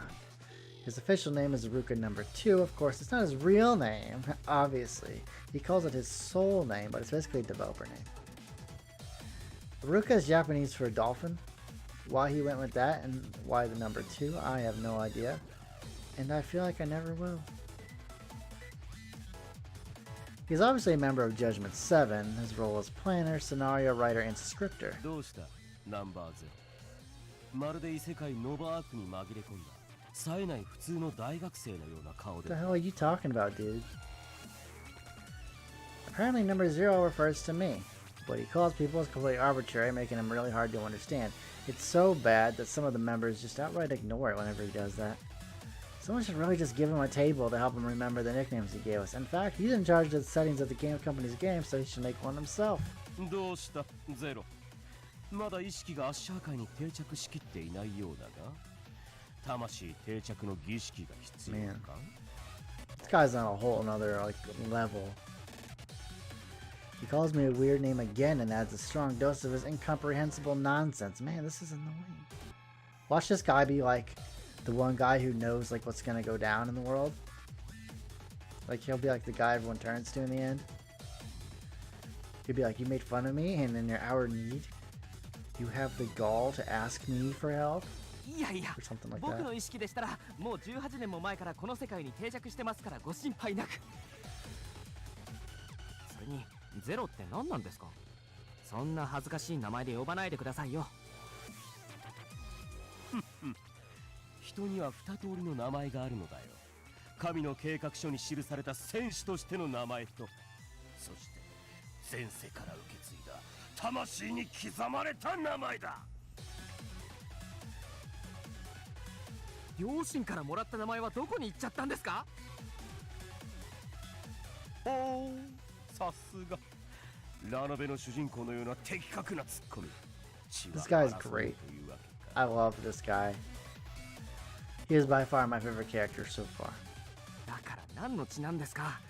Speaker 1: His official name is Aruka number 2. Of course, it's not his real name, obviously. He calls it his soul name, but it's basically a developer name. Aruka is Japanese for dolphin. Why he went with that and why the number 2, I have no idea. And I feel like I never will. He's obviously a member of Judgment 7. His role is planner, scenario writer, and scripter.
Speaker 5: どうしたナンバーゼロ。まるで異世界ノバアークに紛れ込んだ冴えない普通の大学生のような顔
Speaker 1: What
Speaker 5: で
Speaker 1: the hell are you talking about, dude? Apparently number 0 refers to me. What he calls people is completely arbitrary, making him really hard to understand. It's so bad that some of the members just outright ignore it whenever he does that. Someone should really just give him a table to help him remember the nicknames he gave us. In fact, he's in charge of the settings of the game company's game, so he should make one himself.
Speaker 5: どうしたゼロ。まだ意識がアッシャー界に定着しきっていないようだが魂定着の儀式が必要か
Speaker 1: This guy's on a whole another level. He calls me a weird name again and adds a strong dose of his incomprehensible nonsense. Man, this is annoying. Watch this guy be like the one guy who knows like what's gonna go down in the world. Like he'll be like the guy everyone turns to in the end. He'll be like, you made fun of me and in your hour of need, you have the gall to ask me for help?
Speaker 2: いやいや
Speaker 1: Or something like
Speaker 2: 僕
Speaker 1: that.
Speaker 2: の意識でしたらもう18年も前からこの世界に定着してますからご心配なく。それにゼロって何なんですか？そんな恥ずかしい名前で呼ばないでくださいよ。
Speaker 5: 人には二通りの名前があるのだよ。神の計画書に記された戦士としての名前と、そして前世から受け継いだ魂に刻まれた名前だ。
Speaker 2: 両親からもらった名前はどこに行っちゃったんですか？
Speaker 5: おお、さすが。ラノベの主人公のような的確なツッコミ。
Speaker 1: This guy is great. I love this guy. He is by far my favorite character so far.
Speaker 2: だから何の血なんですか？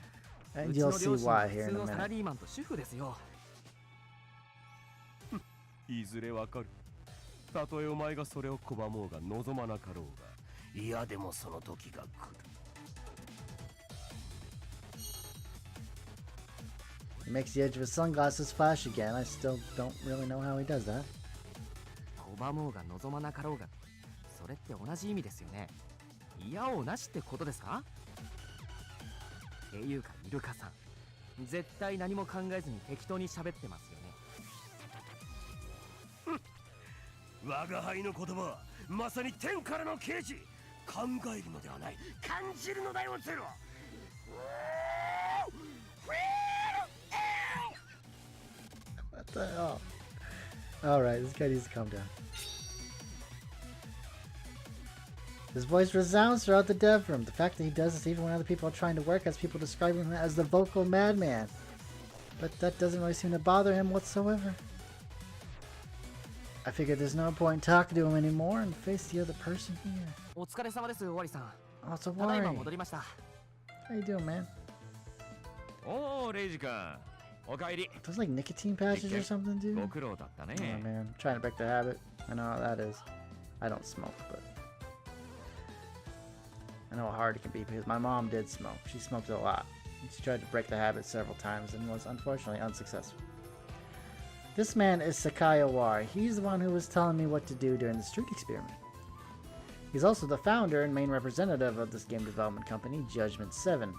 Speaker 1: And
Speaker 2: うち
Speaker 1: you'll
Speaker 2: の
Speaker 1: see
Speaker 2: 両親は
Speaker 1: why
Speaker 2: 普
Speaker 1: here
Speaker 2: 通
Speaker 1: in a
Speaker 2: のサラ
Speaker 1: minute.
Speaker 2: リーマンと主婦ですよ。
Speaker 5: いずれわかる。たとえお前がそれを拒もうが望まなかろうが、いやでもその時が来る。
Speaker 1: He makes the edge of his sunglasses flash again. I still don't really know how he does that.
Speaker 2: 拒もうが望まなかろうが、それって同じ意味ですよね。いやおうなしってことですか？っていうかイルカさん、絶対何も考えずに適当に喋ってますよね。
Speaker 5: 我が輩の言葉はまさに天からの啓示。考えるのではない、感じるのだよゼロ。
Speaker 1: What the hell? Alright, this guy needs to calm down. His voice resounds throughout the dev room. The fact that he does this even when other people are trying to work has people describing him as the vocal madman. But that doesn't really seem to bother him whatsoever. I figured there's no point talking to him anymore and face the other person here.
Speaker 2: お疲れ様です、終わりさん。
Speaker 1: Oh, so
Speaker 2: ただいま
Speaker 1: worry.
Speaker 2: 戻りました。
Speaker 1: How you doing, man?
Speaker 3: おお、レイジ君。おかえり。
Speaker 1: Those like nicotine patches or something, dude?
Speaker 3: ご苦労だったね。
Speaker 1: Oh man, trying to break the habit. I know how that is. I don't smoke, but I know how hard it can be because my mom did smoke. She smoked a lot. She tried to break the habit several times and was unfortunately unsuccessful. This man is Sakai W.O.R.L.D. He's the one who was telling me what to do during the street experiment. He's also the founder and main representative of this game development company, Judgement 7.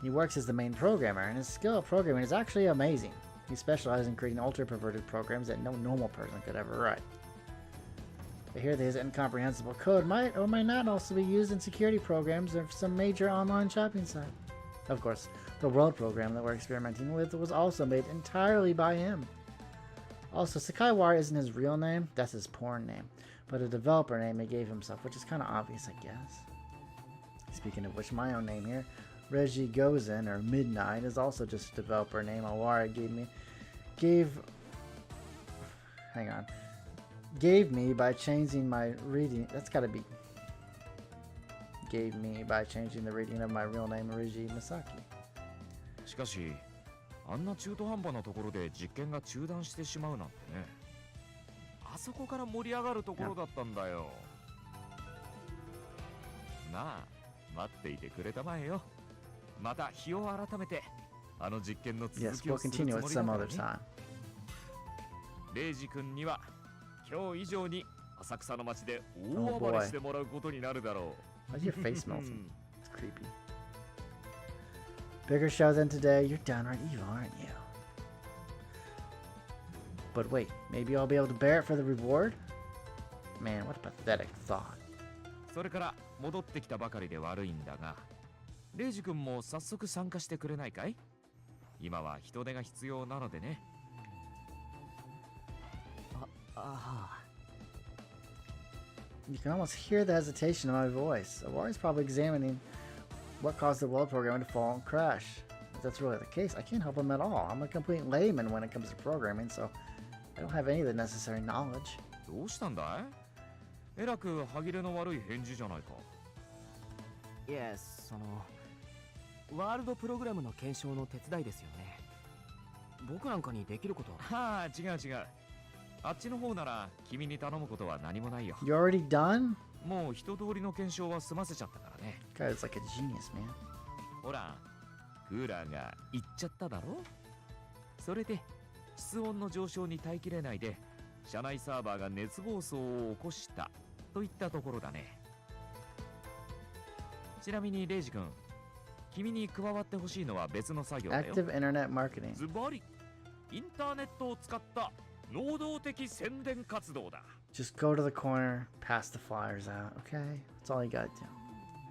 Speaker 1: He works as the main programmer, and his skill at programming is actually amazing. He specializes in creating ultra-perverted programs that no normal person could ever write. I hear that his incomprehensible code might or might not also be used in security programs of some major online shopping site. Of course, the W.O.R.L.D program that we're experimenting with was also made entirely by him. Also, Sakai W.O.R.L.D isn't his real name, that's his porn name, but a developer name he gave himself, which is kind of obvious, I guess. Speaking of which, my own name here, Reiji Gozen, or Midnight, is also just a developer name W.O.R.L.D gave me by changing my reading. That's gotta be gave me by changing the reading of my real name, Reiji Misaki.
Speaker 3: しかし、あんな中途半端なところで実験が中断してしまうなんてね。あそこから盛り上がるところだったんだよ。まあ、待っていてくれたまえよ。また日を改めてあの実験の続
Speaker 1: Yes,
Speaker 3: きを
Speaker 1: we'll
Speaker 3: するつ
Speaker 1: continue
Speaker 3: も
Speaker 1: it
Speaker 3: りだ
Speaker 1: some
Speaker 3: から
Speaker 1: other
Speaker 3: ね。
Speaker 1: time.
Speaker 3: レイジ君には今日以上に浅草の街で大暴れしてもらうことになるだろう。
Speaker 1: Why's your face melting? It's creepy. Bigger show than today. You're downright evil, aren't you? But wait, maybe I'll be able to bear it for the reward? Man, what a pathetic thought.
Speaker 2: それから戻ってきたばかりで悪いんだが、レイジ君も早速参加してくれないかい？今は人手が必要なのでね。
Speaker 1: You can almost hear the hesitation in my voice. W.O.R.L.D is probably examining what caused the W.O.R.L.D programming to fall and crash. If that's really the case, I can't help him at all. I'm a complete layman when it comes to programming, so I don't have any of the necessary knowledge.
Speaker 2: どうしたんだい？えらく歯切れの悪い返事じゃないか。いえ、ワールドプログラムの検証の手伝いですよね。僕なんかにできることは。はあ、違う違う。あっちの方なら君に頼むことは何もないよ。
Speaker 1: You already done?
Speaker 2: もう一通りの検証は済ませちゃったからね。
Speaker 1: Guy's like a genius, man.
Speaker 2: ほら、クーラーが行っちゃっただろ？それで室温の上昇に耐えきれないで社内サーバーが熱暴走を起こしたといったところだね。ちなみにレイジ君、君に加わってほしいのは別の作業だよ。
Speaker 1: Active internet marketing.
Speaker 2: ズバリインターネットを使った能動的宣伝活動だ。
Speaker 1: Just go to the corner, pass the flyers out, okay? That's all you gotta do.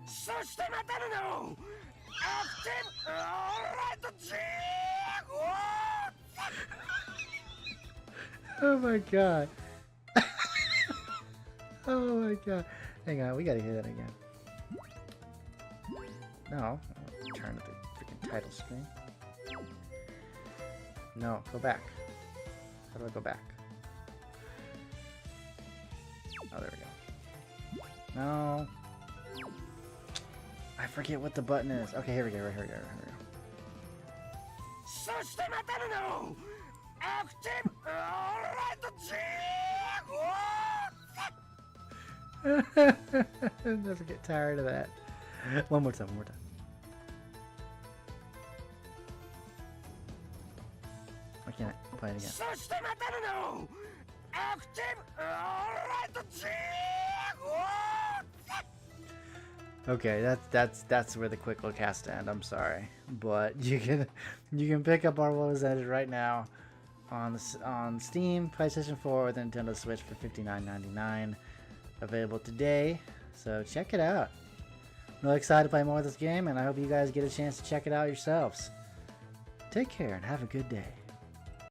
Speaker 5: そしてまたのActive Reality!
Speaker 1: Oh my god. Oh my god. Hang on, we gotta hear that again. No. Turn to the freaking title screen. No, go back. How do I go back? Oh, there we go. No. I forget what the button is. Okay, here we go, here we go, here we go.
Speaker 5: そしてまたのActive Reality!
Speaker 1: Never get tired of that. One more time, one more time. Why can't I play it again?
Speaker 5: そしてまたのActive Reality!
Speaker 1: Okay, that's where the quick look has to end. I'm sorry, but you can pick up our World Is Ended right now on Steam, PlayStation 4, or the Nintendo Switch for $59.99. Available today, so check it out. I'm really excited to play more of this game, and I hope you guys get a chance to check it out yourselves. Take care and have a good day.